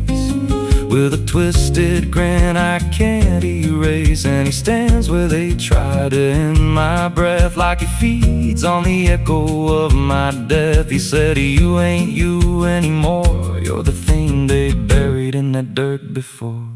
with a twisted grin I can't erase. And he stands where they try to end my breath, like he feeds on the echo of my death. He said, you ain't you anymore, you're the thing they buried in that dirt before.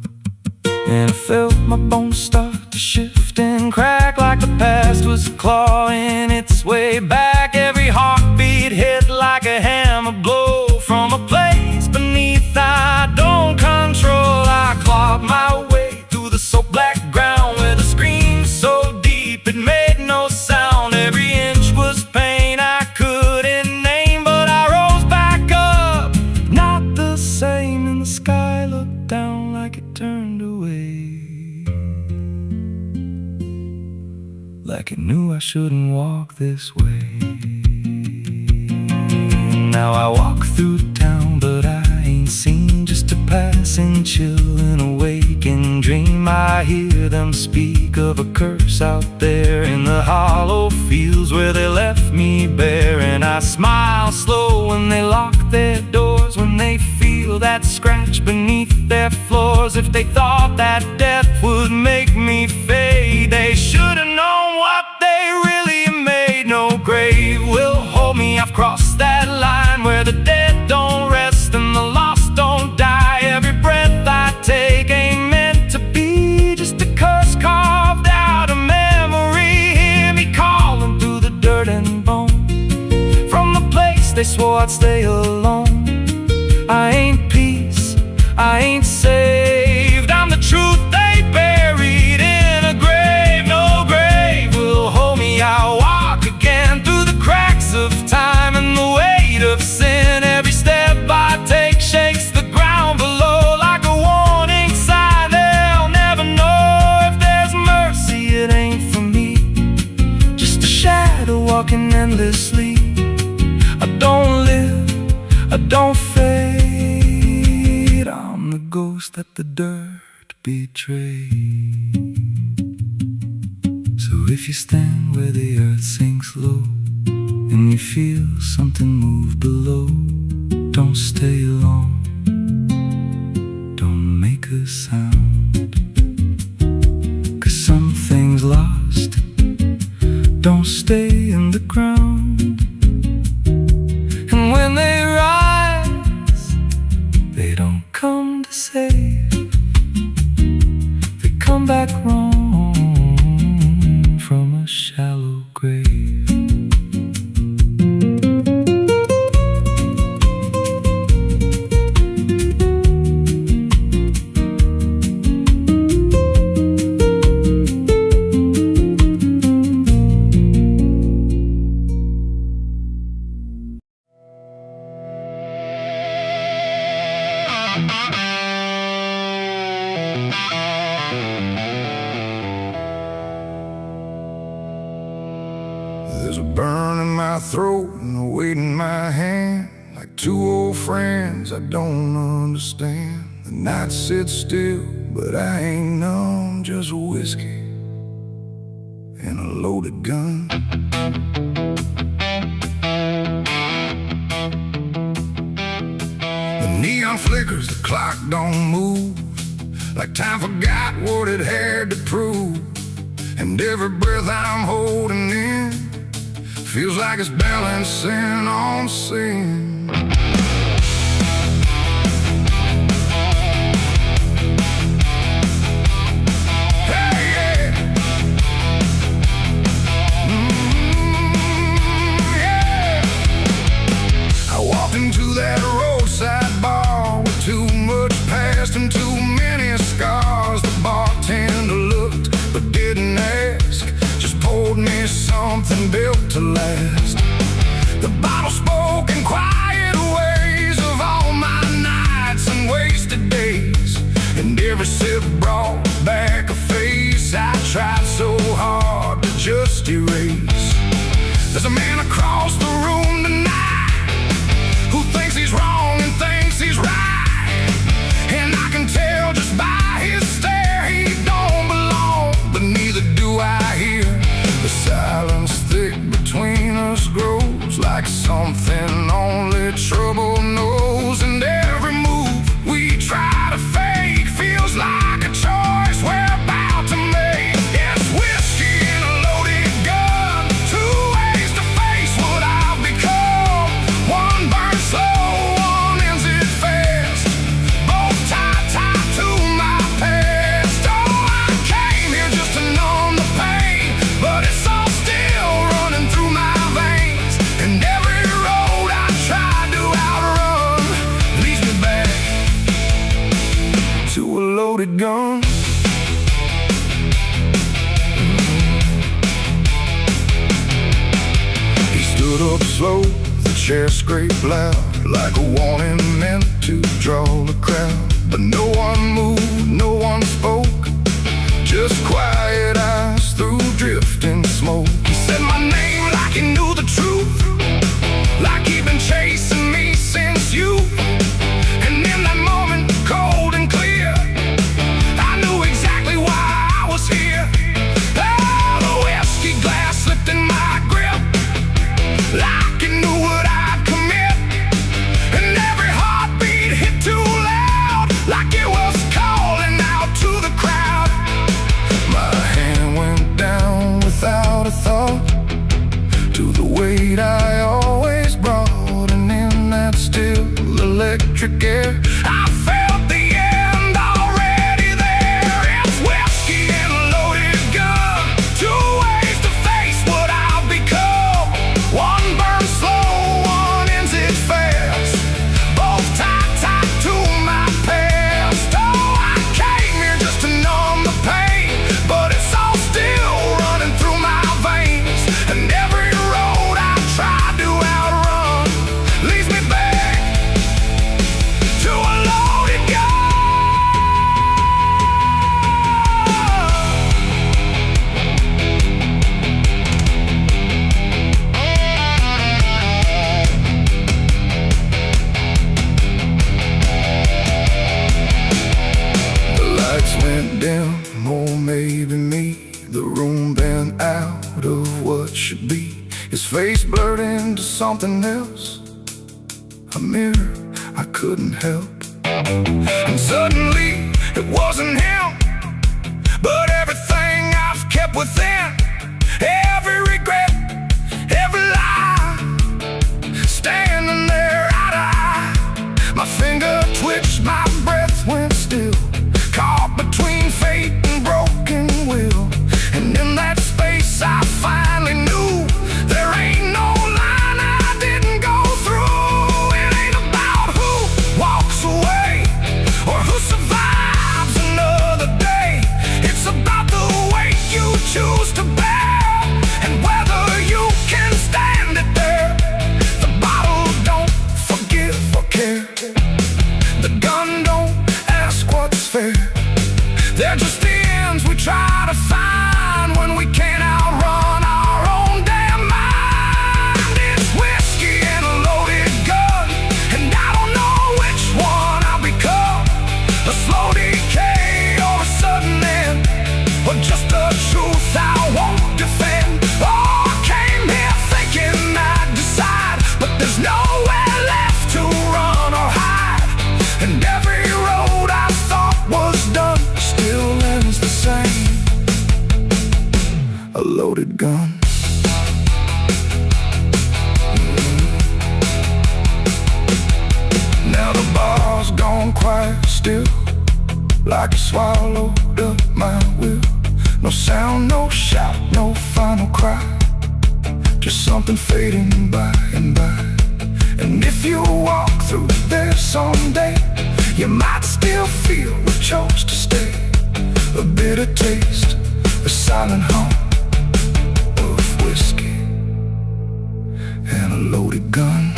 And I felt my bones start to shift and crack, like the past was clawing its way back. Every heartbeat hit like a hammer blow from a place beneath I don't control. I clawed my way through the soaked black ground with a scream so deep it made no sound. Every inch was pain I couldn't name, but I rose back up, not the same. And the sky looked down like it turned away, like it knew I shouldn't walk this way. Now I walk through town, but I ain't seen, just a passing chill in a waking dream. I hear them speak of a curse out there in the hollow fields where they left me bare. And I smile slow when they lock their doors, when they feel that scratch beneath their floors. If they thought that death would make me fade, they should have known what they really made. No grave will hold me, I've crossed that line where the dead don't rest and the lost don't die. Every breath I take ain't meant to be, just a curse carved out of memory. Hear me calling through the dirt and bone, from the place they swore I'd stay alone. I ain't peace, I ain't saved, I'm the truth they buried in a grave. No grave will hold me, I'll walk again through the cracks of time and the weight of sin. Every step I take shakes the ground below like a warning sign. They'll never know if there's mercy, it ain't for me, just a shadow walking endlessly. I don't live, I don't fade, I'm the ghost that the dirt betrayed. So if you stand where the earth sinks low and you feel something move below, don't stay long, don't make a sound, 'cause something's lost, don't stay in the ground. And when they rise, they don't come to save, they There's a burn in my throat and a weight in my hand, like two old friends I don't understand. The night sits still, but I ain't numb, just whiskey and a loaded gun. The neon flickers, the clock don't move, like time forgot what it had to prove. And every breath I'm holding in feels like it's balancing on sin. Hey, yeah. Yeah. I walked into that roadside bar with too much past and too many scars. The bartender looked but didn't ask, just poured me something built to last. The bottle spoke in quiet ways of all my nights and wasted days, and every sip brought back a face I tried so hard to just erase. There's a man across the room tonight who thinks he's wrong and thinks he's right, and I can tell just by his stare he don't belong, but neither do I here. The silence thick between us grows like something only trouble knows, and every move we try to fake feels like a choice we're about to make. It's whiskey and a loaded gun, two ways to face what I've become. One burns slow, one ends it fast, both tied to my past. Oh, I came here just to numb the pain, but it's all still running through my veins, and every road I tried to outrun leads me back to a loaded gun. He stood up slow, the chair scraped loud, like a warning meant to draw the crowd. But no one moved, no one spoke, just quiet eyes through drifting smoke. He said my name like he knew the truth, like he'd been chasing me since youth. And in that moment, cold and clear, I knew exactly why I was here. Oh, the whiskey glass slipped in my grip, like it knew what I'd commit, and every heartbeat hit too loud, like it was calling out to the crowd. My hand went down without a thought to the weight I always brought, and in that still electric air I felt the end already there. It's whiskey and a loaded gun, two ways to face what I've become. One burns slow, one ends it fast, both tied to my past. Oh, I came here just to numb the pain, but it's all still running through my veins, and every road I tried to outrun leads me back to a loaded gun. The lights went dim, or maybe me. The room bent out of what should be. His face blurred into something else, a mirror I couldn't help. And suddenly it wasn't him, but everything I've kept within, every regret, every lie, standing there eye to eye. My finger twitched, my breath went still, caught between fate and broken will. And in that space I finally knew there ain't no line I didn't go through. It ain't about who walks away or who survives another day. It's about the weight you choose to bear, and whether you can stand it there. The bottle don't forgive or care, the gun don't fair. They're just the ends we try to find when we can't outrun our own damn mind. It's whiskey and a loaded gun, and I don't know which one I'll become. A slow decay or a sudden end, or just the truth I won't defend. Oh, I came here thinking I'd decide, but there's nowhere left to run or hide. And every road I thought was done still ends the same. A loaded gun. Now the bar's gone quiet still, like you swallowed up my will. No sound, no shout, no final cry, just something fading by and by. And if you walk through there someday, you might still feel we chose to stay. A bitter taste, a silent hum of whiskey and a loaded gun.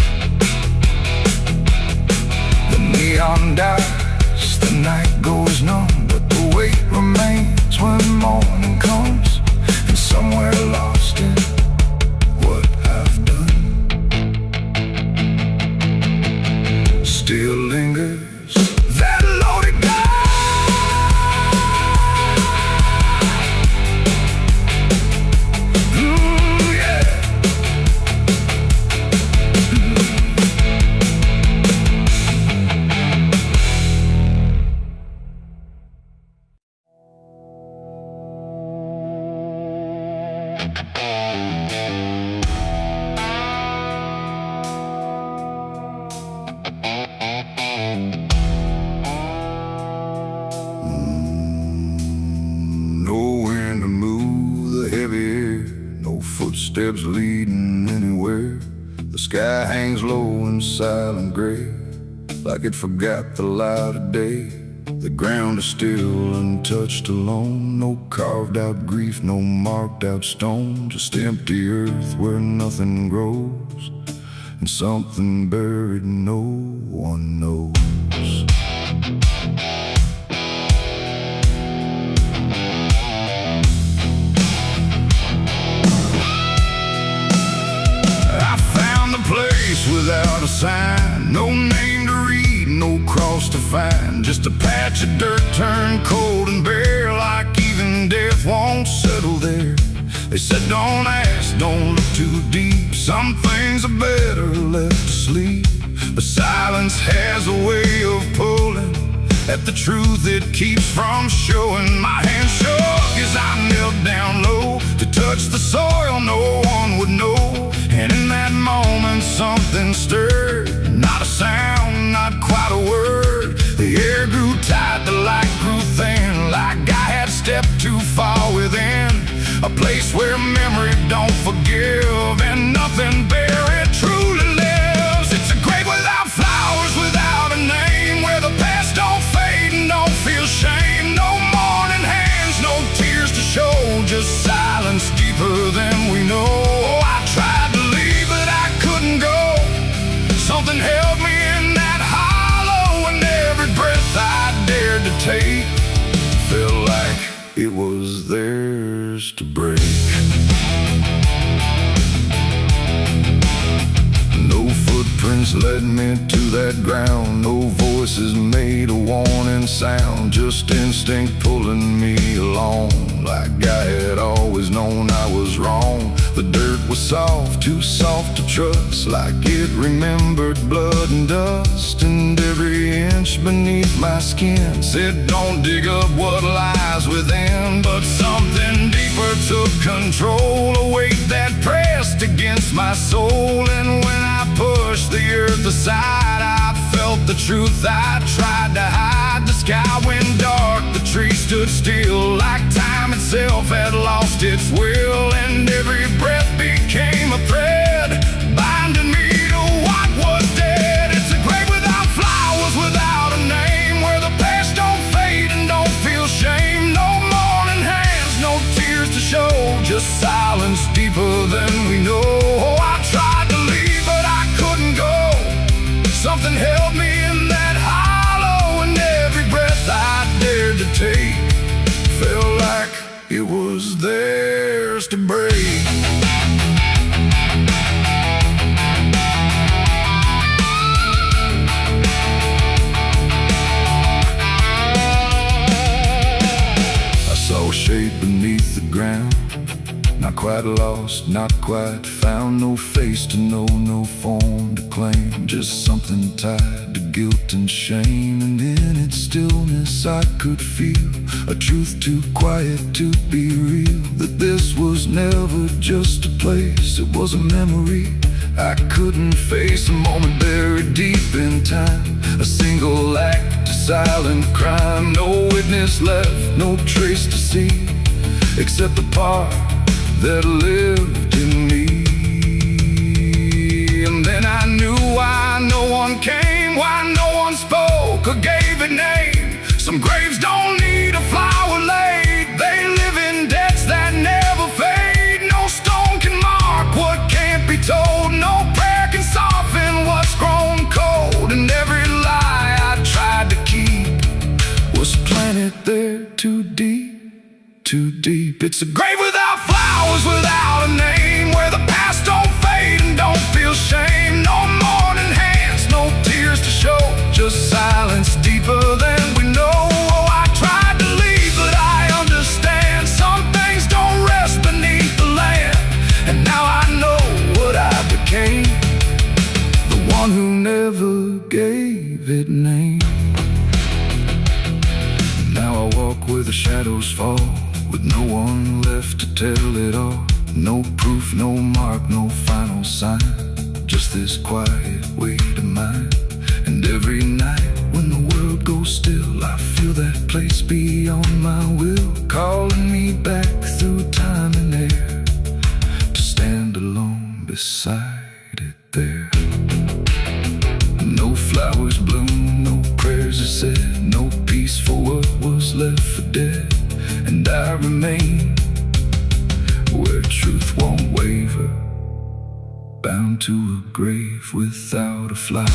The neon dies, the night goes numb, but the weight remains when morning comes. And somewhere lost in what I've done still lingers that loaded gun. Footsteps leading anywhere. The sky hangs low in silent gray, like it forgot the light of day. The ground is still untouched alone. No carved out grief, no marked out stone. Just empty earth where nothing grows, and something buried no one knows. Without a sign, no name to read, no cross to find. Just a patch of dirt turned cold and bare, like even death won't settle there. They said don't ask, don't look too deep. Some things are better left asleep. But silence has a way of pulling at the truth it keeps from showing. My hand shook as I knelt down low to touch the soil no one would know. And in that moment something stirred, not a sound, not quite a word. The air grew tight, the light grew thin, like I had stepped too far within a place where memory don't forgive and nothing buried truly lives. It's a grave without flowers, without a name, where the past don't fade and don't feel shame. No mourning hands, no tears to show, just silence deeper than we know. I tried to leave, but I couldn't go. Something held me in that hollow, and every breath I dared to take felt like it was theirs to break. No footprints led me to that ground, no voices made a warning sound, just instinct pulling me along, like I had always known I was wrong. The dirt was soft, too soft to trust, like it remembered blood and dust. And every inch beneath my skin said don't dig up what lies within. But something deeper took control, a weight that pressed against my soul. And when I pushed the earth aside, I felt the truth I tried to hide. The sky went dark, the trees stood still, like time itself had lost its will. And every breath became a thread, binding me to what was dead. It's a grave without flowers, without a name, where the past don't fade and don't feel shame. No mourning hands, no tears to show, just silence deeper than we know. I tried to leave, but I couldn't go. Something held me in that hollow, and every breath I did ground. Not quite lost, not quite found. No face to know, no form to claim. Just something tied to guilt and shame. And in its stillness I could feel a truth too quiet to be real. That this was never just a place, it was a memory I couldn't face. A moment buried deep in time, a single act, a silent crime. No witness left, no trace to see, except the part that lived in me. And then I knew why no one came, why no one spoke or gave it name. Some graves don't need a flower laid, they live in debts that never fade. No stone can mark what can't be told, no prayer can soften what's grown cold. And every lie I tried to keep was planted there too deep, too deep. It's a grave without flowers, without a name, where the past don't fade and don't feel shame. No mourning hands, no tears to show, just silence deeper than we know. Oh, I tried to leave, but I understand some things don't rest beneath the land. And now I know what I became, the one who never gave it name. Now I walk where the shadows fall, with no one left to tell it all. No proof, no mark, no final sign, just this quiet weight of mine. And every night when the world goes still, I feel that place beyond my will, calling me back through time and air, to stand alone beside it there. No flowers bloom, no prayers are said, no peace for what was left for dead. And I remain where truth won't waver, bound to a grave without a flower.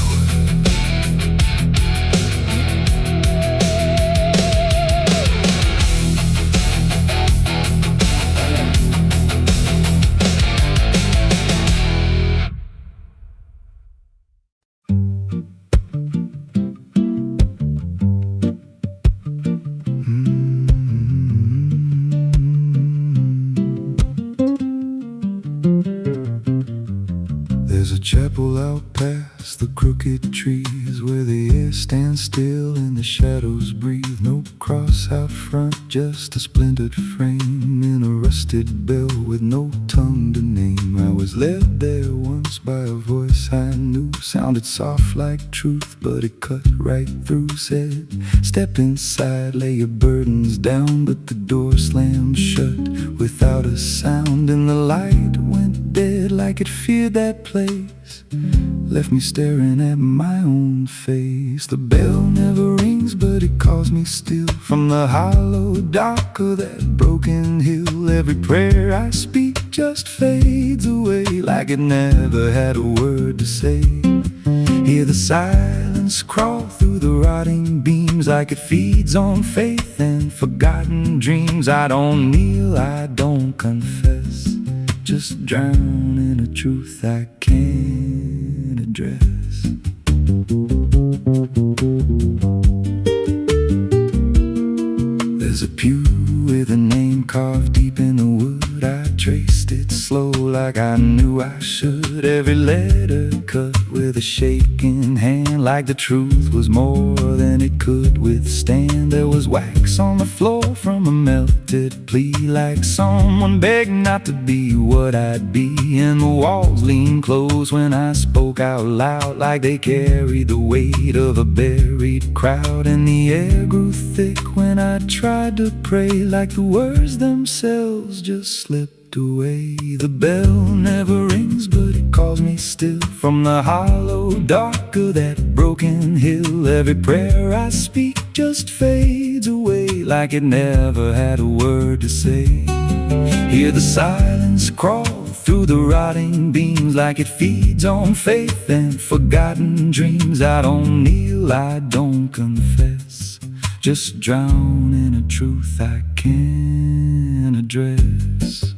There's a chapel out past the crooked trees, where the air stands still and the shadows breathe. No cross out front, just a splintered frame in a rusted bell with no tongue to name. I was led there once by a voice I knew, sounded soft like truth, but it cut right through. Said, step inside, lay your burdens down. But the door slammed shut without a sound, and the light went dead like it feared that place, left me staring at my own face. The bell never rings, but it calls me still, from the hollow dark of that broken hill. Every prayer I speak just fades away, like it never had a word to say. Hear the silence crawl through the rotting beams, like it feeds on faith and forgotten dreams. I don't kneel, I don't confess, just drown in a truth I can't address. There's a pew with a name carved deep in the wood. I traced it slow like I knew I should. Every letter cut with a shaking hand, like the truth was more than it could withstand. There was wax on the floor from a melted plea, like someone begged not to be what I'd be. And the walls leaned close when I spoke out loud, like they carried the weight of a buried crowd. And the air grew thick when I tried to pray, like the words themselves just slipped away. The bell never rings, but it calls me still, from the hollow dark of that broken hill. Every prayer I speak just fades away, like it never had a word to say. Hear the silence crawl through the rotting beams, like it feeds on faith and forgotten dreams. I don't kneel, I don't confess, just drown in a truth I can't address.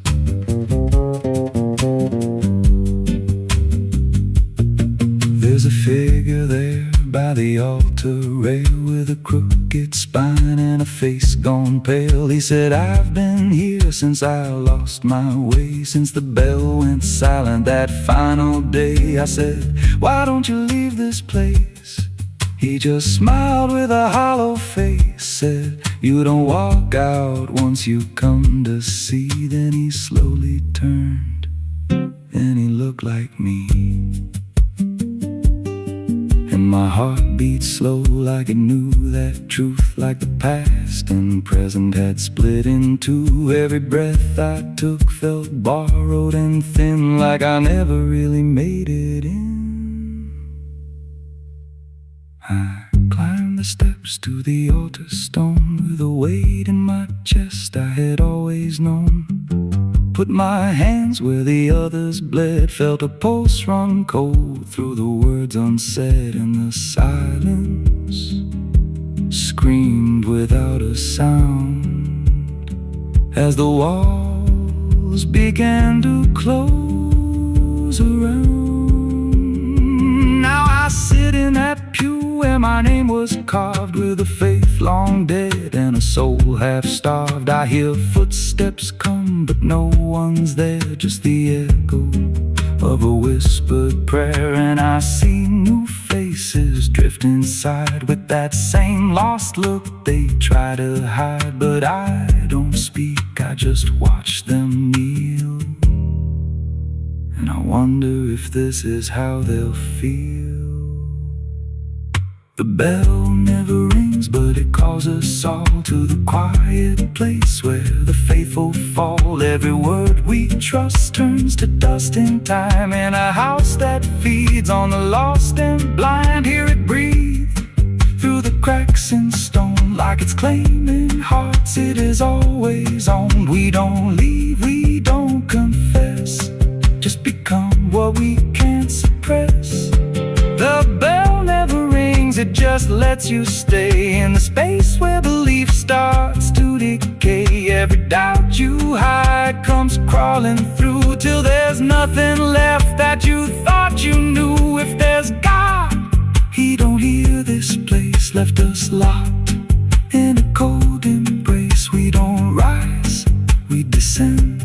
There's a figure there by the altar rail with a crooked spine and a face gone pale. He said, I've been here since I lost my way, since the bell went silent that final day. I said, why don't you leave this place? He just smiled with a hollow face, said, you don't walk out once you come to see. Then he slowly turned, and he looked like me. And my heart beat slow like it knew that truth, like the past and present had split in two. Every breath I took felt borrowed and thin, like I never really made it in. I climbed the steps to the altar stone with a weight in my chest I had always known. Put my hands where the others bled, felt a pulse run cold through the words unsaid, and the silence screamed without a sound as the walls began to close around. Now I sit in that pew where my name was carved, with a faith long dead and a soul half starved. I hear footsteps come, but no one's there, just the echo of a whispered prayer. And I see new faces drift inside with that same lost look they try to hide. But I don't speak, I just watch them kneel, and I wonder if this is how they'll feel. The bell never rings, but it calls us all to the quiet place where the faithful fall. Every word we trust turns to dust in time, in a house that feeds on the lost and blind. Hear it breathe through the cracks in stone, like it's claiming hearts it is always owned. We don't leave, we don't confess, just become what we can't suppress. The bell never rings, it just lets you stay in the space where belief starts to decay. Every doubt you hide comes crawling through, till there's nothing left that you thought you knew. If there's God, He don't hear this place, left us locked in a cold embrace. We don't rise, we descend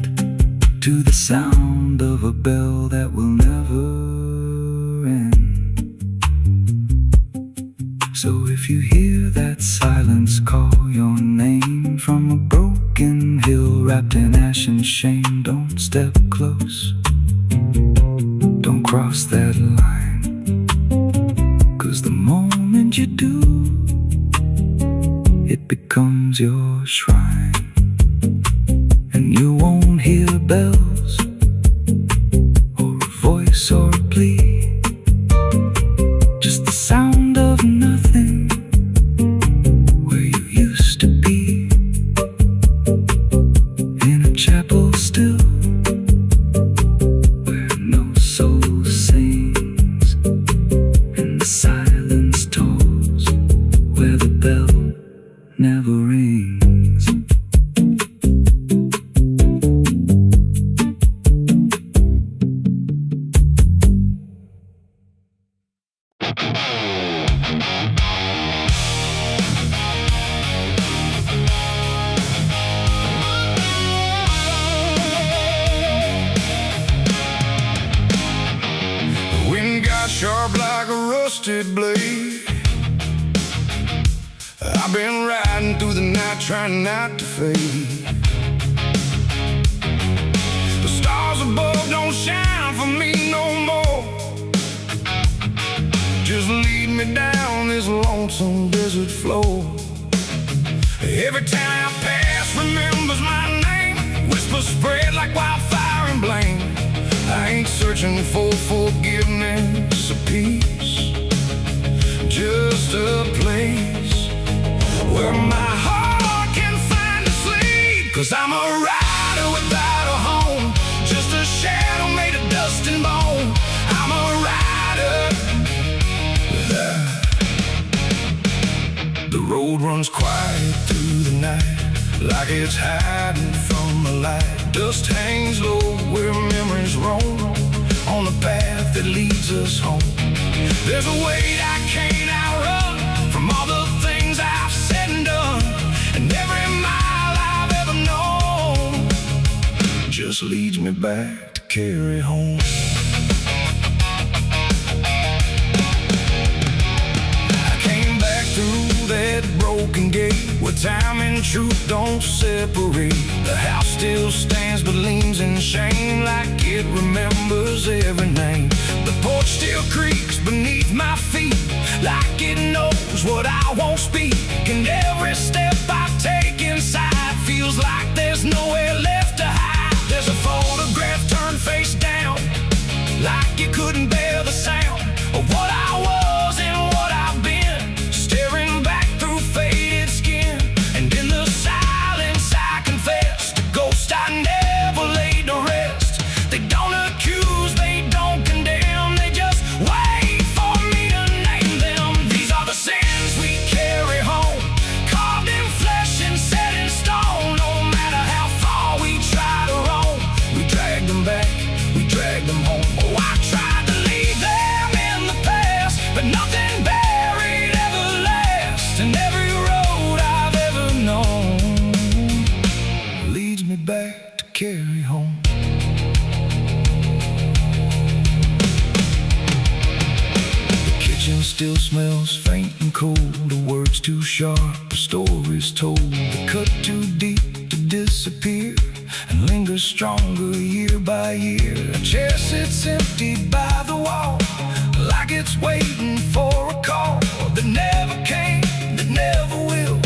to the sound of a bell that will never end. So if you hear that silence call your name from a broken hill wrapped in ash and shame, don't step close, don't cross that line, 'cause the moment you do, it becomes your shrine. And you won't hear bells or a voice or a plea, just the sound of nothing where you used to be, in a chapel still where no soul sings, and the silence tolls where the bell never rings. Sharp like a rusted blade, I've been riding through the night trying not to fade. The stars above don't shine for me no more, just lead me down this lonesome desert floor. Every town I pass remembers my name, whispers spread like wildfire and blame. I ain't searching for forgiveness or peace, just a place where my heart can find a sleep. 'Cause I'm a rider without a home, just a shadow made of dust and bone. I'm a rider. The road runs quiet through the night, like it's hiding from the light. Dust hangs low where memories roam, on the path that leads us home. There's a weight I can't outrun, just leads me back to carry home. I came back through that broken gate where time and truth don't separate. The house still stands but leans in shame, like it remembers every name. The porch still creaks beneath my feet, like it knows what I won't speak. And every step I take inside feels like there's nowhere left to hide. There's a photograph turned face down, like it couldn't bear the sound of what I was and what I've been, staring back through faded skin. And in the silence I confess, the ghost I never laid to rest. They don't accuse, they don't condemn, they just wait for me to name them. These are the sins we carry home, carved in flesh and set in stone. No matter how far we try to roam, we drag them back, we drag them home. Oh, I tried to leave them in the past, but nothing buried ever lasts. And every road I've ever known Leads me back to carry home. The kitchen still smells faint and cold, the words too sharp, the stories told. They cut too deep to disappear and linger stronger year by year. A chair sits empty by the wall, like it's waiting for a call that never came, that never will,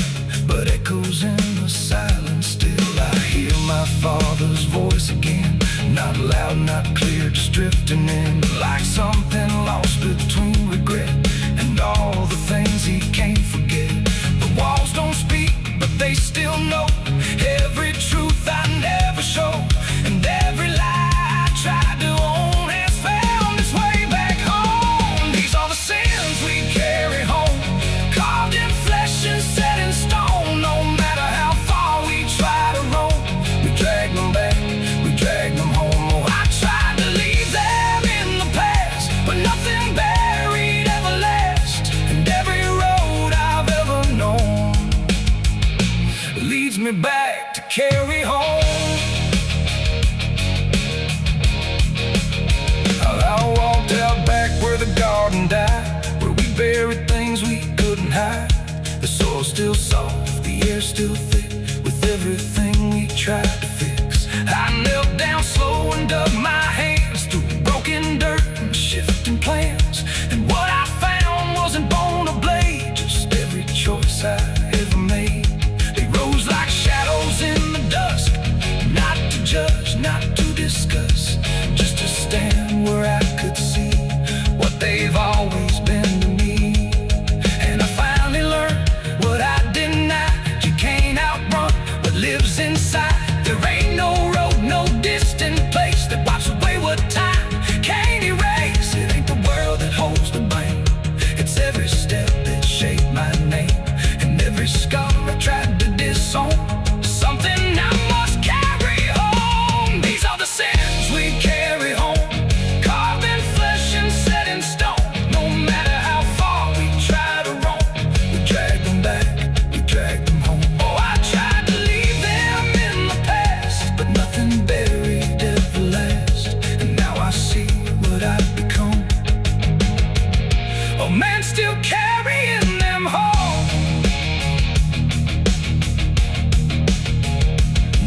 but echoes in the silence still. I hear my father's voice again, not loud, not clear, just drifting in, like something lost between regret and all the things he can't forget. The walls don't speak, but they still know every truth I never show, and every lie I tried to own has found its way back home. These are the sins we carry home, carved in flesh and set in stone. No matter how far we try to roam, we drag them back, we drag them home. Oh, I tried to leave them in the past, but nothing buried ever lasts. And every road I've ever known leads me back to carry home. I walked out back where the garden died, where we buried things we couldn't hide. The soil's still soft, the air's still thick, with everything we tried to fix. I knelt down slow and dug my hands through broken dirt and shifting plans. And what I found wasn't bone or blade, just every choice I ever made. They rose like shadows in the dusk, not to judge, not to discuss, just to stand where I could see what they've always been to me. And I finally learned what I denied: you can't outrun what lives inside. There ain't no road, no distant place that wipes away what time can't erase. It ain't the world that holds the blame, it's every step that shaped my name, and every scar I tried to disown, something I must carry home. These are the sins we carry home, carved in flesh and set in stone. No matter how far we try to roam, we drag them back, we drag them home. Oh, I tried to leave them in the past, but nothing buried ever lasts. And now I see what I've become, a man still carrying them home.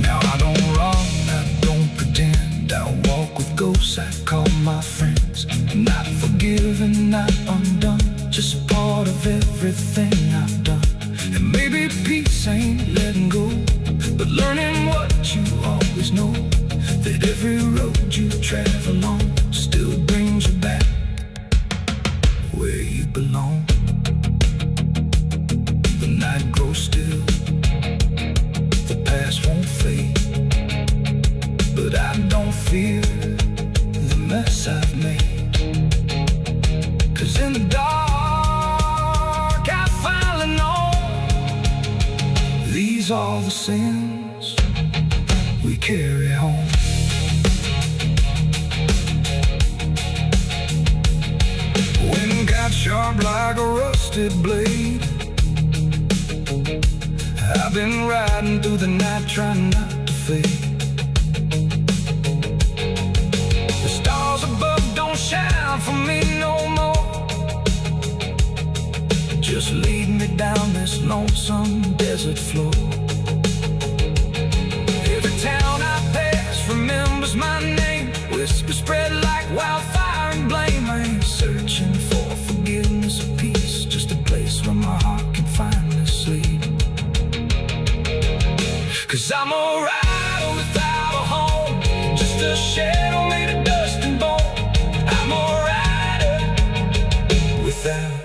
Now I don't run, I don't pretend, I walk with ghosts I call my friends. Not forgiven, not undone, just part of everything I've done. And maybe peace ain't letting go, but learning what you always know, that every road you travel on still brings you back where you belong. The night grows still, the past won't fade, but I don't fear the mess I've made. 'Cause in the dark I finally know these are the sins we carry home. Wind got sharp like a rusted blade, I've been riding through the night trying not to fade. shine for me no more. Just lead me down this lonesome desert floor. Every town I pass remembers my name. Whispers spread like wildfire and blame. I ain't searching for forgiveness or peace, just a place where my heart can finally sleep. 'Cause I'm alright without a home, just a shadow made of dust and bone. I'm alright without.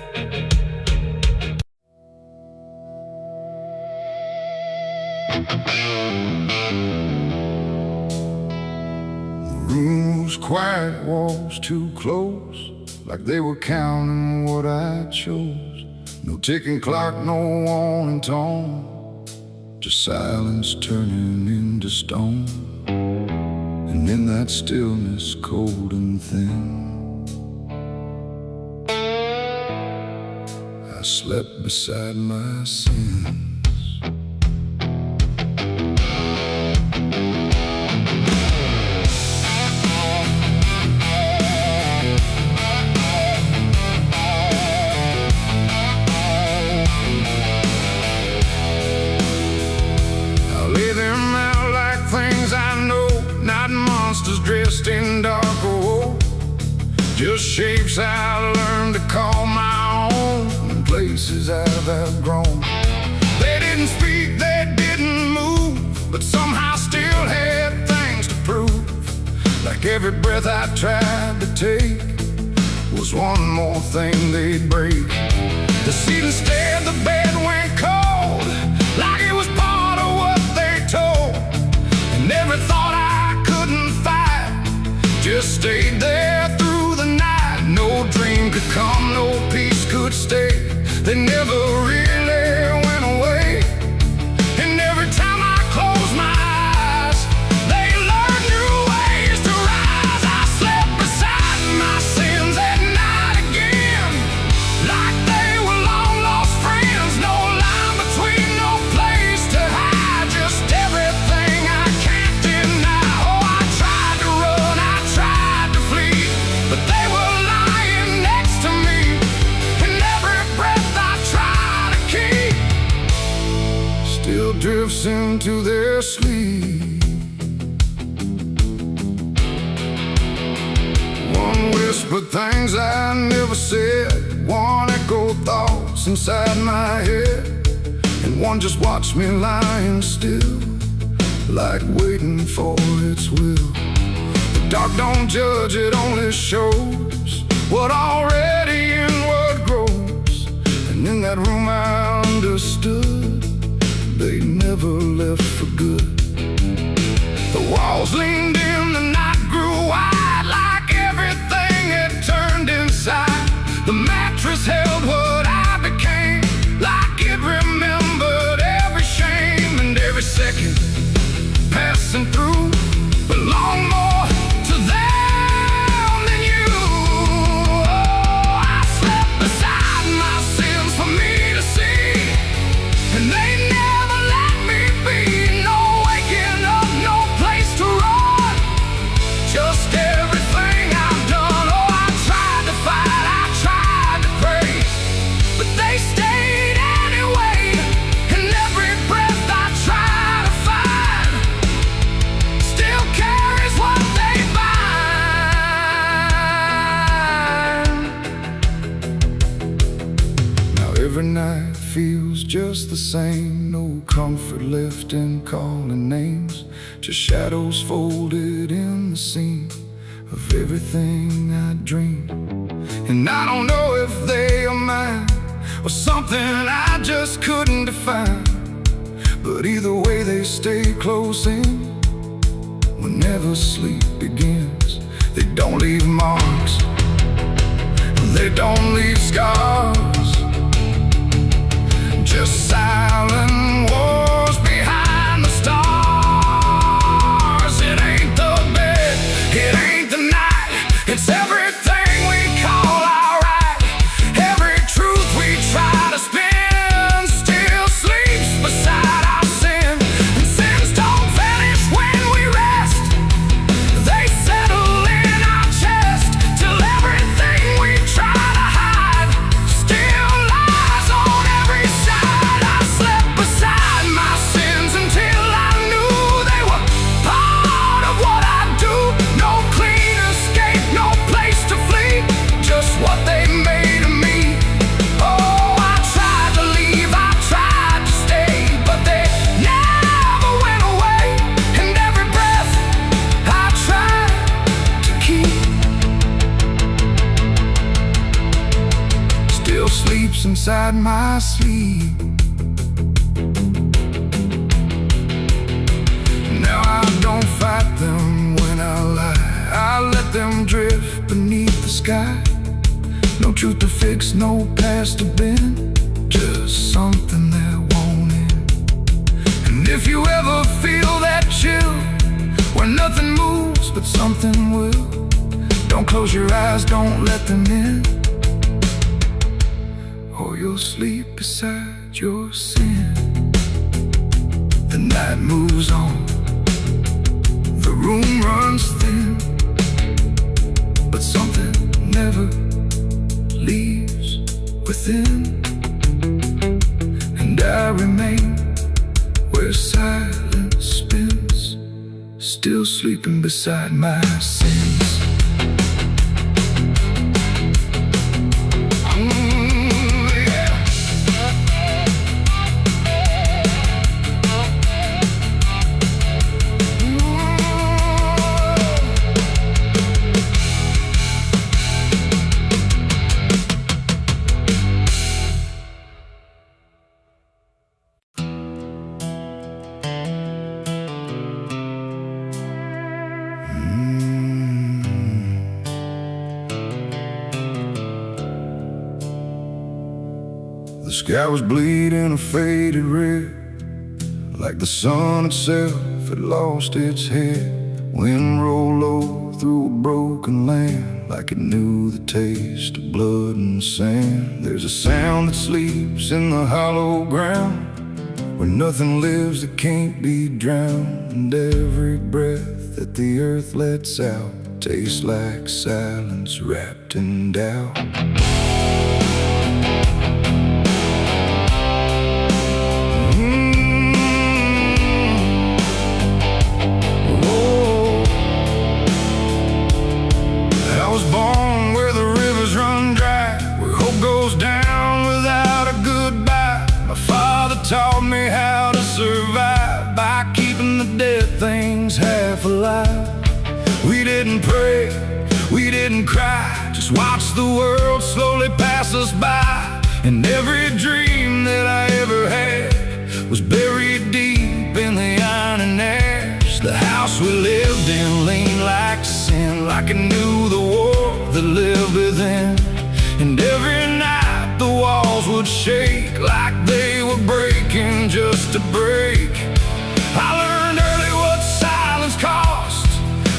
The room was quiet, walls too close, like they were counting what I chose. No ticking clock, no warning tone, just silence turning into stone. And in that stillness, cold and thin, I slept beside my sins. Dressed in dark woe, just shapes I learned to call my own, places I've outgrown. They didn't speak, they didn't move, but somehow still had things to prove. Like every breath I tried to take was one more thing they'd break. The ceiling stared, the bed went cold, like it was part of what they told. And every thought I couldn't fight just stayed there through the night. No dream could come, no peace could stay. They never really went away. And every time I closed my eyes, they learned new ways to rise. I slept beside my sins at night again, like they were long lost friends. No line between, no place to hide, just everything I can't deny. Oh, I tried to run, I tried to flee, but they were lying next to me. And every breath I try to keep still drifts into their sleep. One whispered things I never said, one echoed thoughts inside my head, and one just watched me lying still, like waiting for its will. The dark don't judge, it only shows what already inward grows. And in that room I understood they never left for good. The walls leaned in, the night grew wide, like everything had turned inside. The mattress held what I became, like it remembered every shame. And every second passing through belonged more to them than you. Oh, I slept beside my sins for me to see, and they never let me be. No waking up, no place to run, just everything I've done. Oh, I tried to fight, I tried to pray, but they stayed anyway. And every breath I try to find still carries what they bind. Now every night feels just the same, no comfort left in calling names, just shadows folded in the seam of everything I dreamed. And I don't know if they are mine or something I just couldn't define, but either way they stay close in whenever sleep begins. They don't leave marks, they don't leave scars, just silent wars behind the stars. It ain't the bed, it ain't the night, it's everything we call alright. Every truth we try to spin still sleeps beside our sin. And sins don't vanish when we rest, they settle in our chest till beside my sleep. Now I don't fight them when I lie. I let them drift beneath the sky. No truth to fix, no past to bend, just something that won't end. And if you ever feel that chill, where nothing moves but something will, don't close your eyes, don't let them in, or you'll sleep beside your sin. The night moves on, the room runs thin, but something never leaves within. And I remain where silence spins, still sleeping beside my sins. The sky was bleeding a faded red, like the sun itself had lost its head. Wind rolled low through a broken land, like it knew the taste of blood and sand. There's a sound that sleeps in the hollow ground, where nothing lives that can't be drowned. And every breath that the earth lets out tastes like silence wrapped in doubt. Taught me how to survive by keeping the dead things half alive. We didn't pray, we didn't cry, just watch the world slowly pass us by. And every dream that I ever had was buried deep in the iron and ash. The house we lived in leaned like sin, like it knew the war that lived within. And every night the walls would shake like they were breaking just to break. I learned early what silence cost,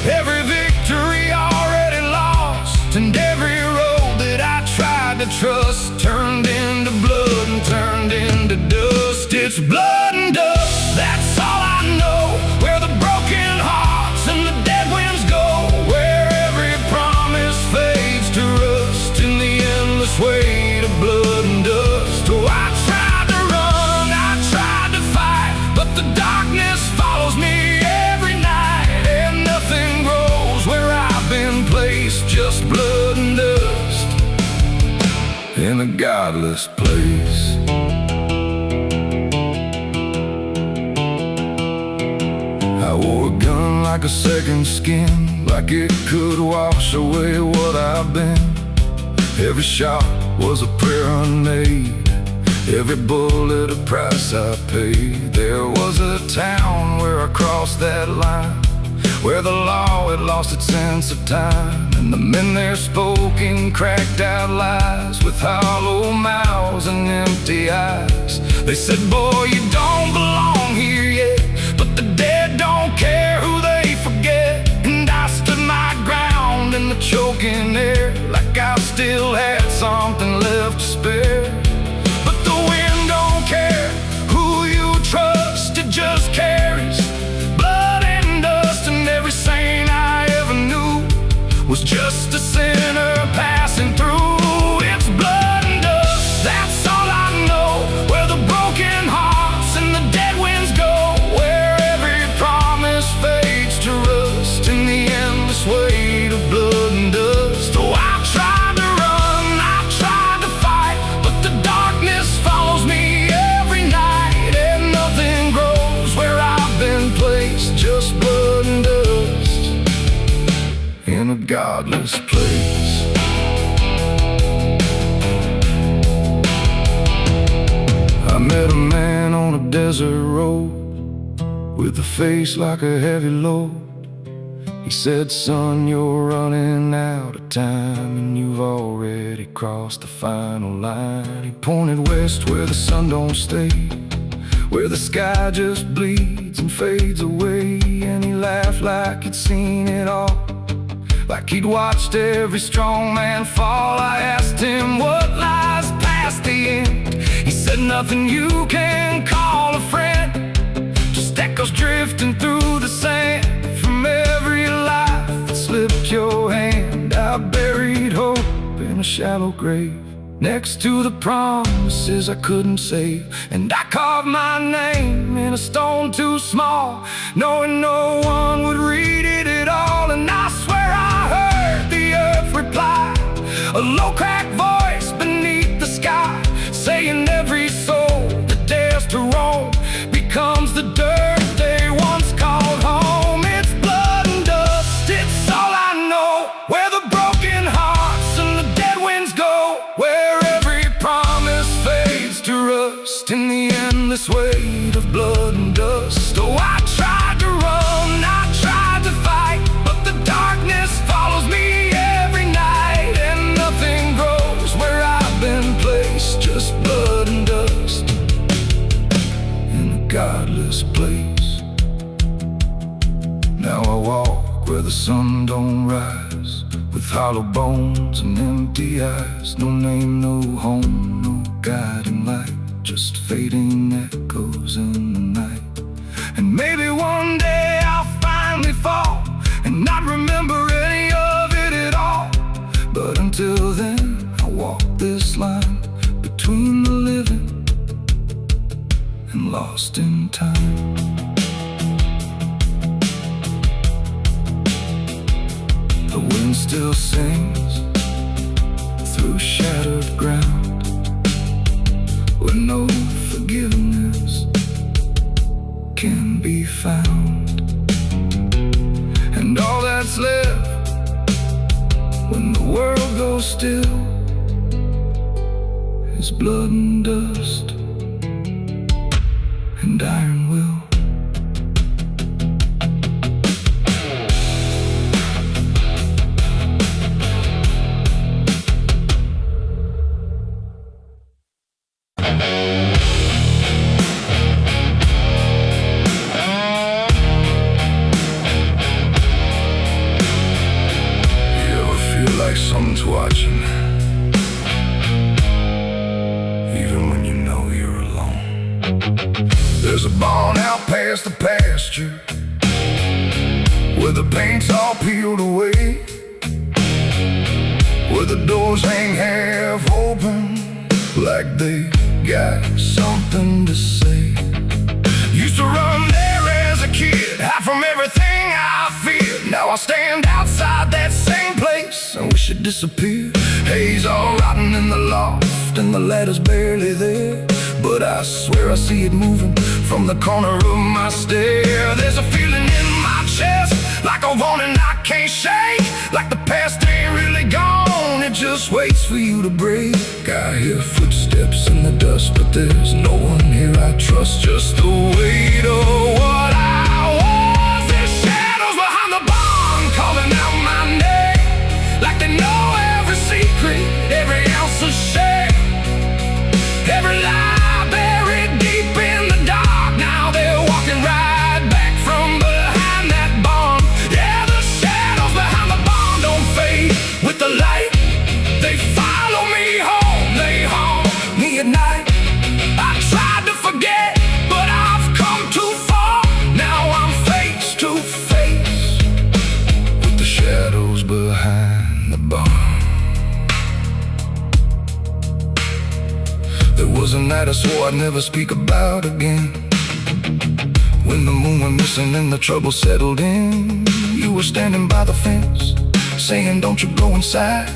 every victory already lost. And every road that I tried to trust turned into blood and turned into dust. It's blood and dust, that's all I know. Where the broken hearts and the dead winds go, where every promise fades to rust in the endless weight of blood and dust. Oh, I tried to run, I tried to fight, but the darkness follows me every night. And nothing grows where I've been placed, just blood and dust in a godless place. I wore a gun like a second skin, like it could wash away what I've been. Every shot was a prayer unmade, every bullet a price I paid. There was a town where I crossed that line, where the law had lost its sense of time. And the men there spoke in cracked out lies, with hollow mouths and empty eyes. They said, boy, you don't belong here yet, but the dead don't care who they forget. And I stood my ground in the choking air, like I still had something left to spare. But the wind don't care who you trust, it just carries blood and dust. And every saint I ever knew was just a sinner passing through. It's blood and dust, that's all I know. Where the broken hearts and the dead winds go, where every promise fades to rust in the endless weight of blood and dust. Oh, I tried to run, I tried to fight, but the darkness follows me every night. And nothing grows where I've been placed, just blood and dust in a godless place. met a man on a desert road with a face like a heavy load. He said, son, you're running out of time, and you've already crossed the final line. He pointed west where the sun don't stay, where the sky just bleeds and fades away. And he laughed like he'd seen it all, like he'd watched every strong man fall. I asked him what lies past the end. He said, nothing you can call a friend, just echoes drifting through the sand from every life that slipped your hand. I buried hope in a shallow grave next to the promises I couldn't save, and I carved my name in a stone too small, knowing no one would read it at all. And I swear I heard the earth reply, a low-cracked voice beneath the sky, saying every soul that dares to roam becomes the dirt they once called home. It's blood and dust, it's all I know, where the broken hearts and the dead winds go, where every promise fades to rust in the endless weight of blood and dust. Oh, I tried to run, I tried to fight, but the darkness follows me every night, and nothing grows where I've been placed, just blood and dust in a godless place. Now I walk where the sun don't rise, with hollow bones and empty eyes. No name, no home, no guiding light, just fading echoes in the night. And maybe one day I'll finally fall and not remember any of it at all. But until then, I walk this line between the living and lost in time. The wind still sings through shattered ground, where no forgiveness can be found. And all that's left when the world goes still is blood and dust and iron will. Like someone's watching, even when you know you're alone. There's a barn out past the pasture, where the paint's all peeled away, where the doors hang half open, like they got something to say. Used to run there as a kid, hide from everything I feared. Now I stand outside that same place, I wish it disappeared. Haze all rotten in the loft, and the ladder's barely there, but I swear I see it moving from the corner of my stair. There's a feeling in my chest, like a warning I can't shake, like the past ain't really gone, it just waits for you to break. I hear footsteps in the dust, but there's no one here I trust, just the weight of what I was. There's shadows behind the barn calling out my name, like they know every secret, every ounce of shame, every lie buried deep in the dark. Now they're walking right back from behind that barn. Yeah, the shadows behind the barn don't fade with the light, they follow me home, they haunt me at night. I tried to forget, but I've come too far. Now I'm face to face with the shadows behind the barn. There was a night I swore I'd never speak about again, when the moon went missing and the trouble settled in. You were standing by the fence, saying don't you go inside,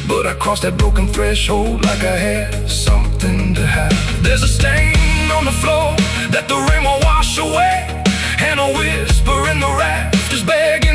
but I crossed that broken threshold like I had something to hide. There's a stain on the floor that the rain will wash away, and a whisper in the rafters begging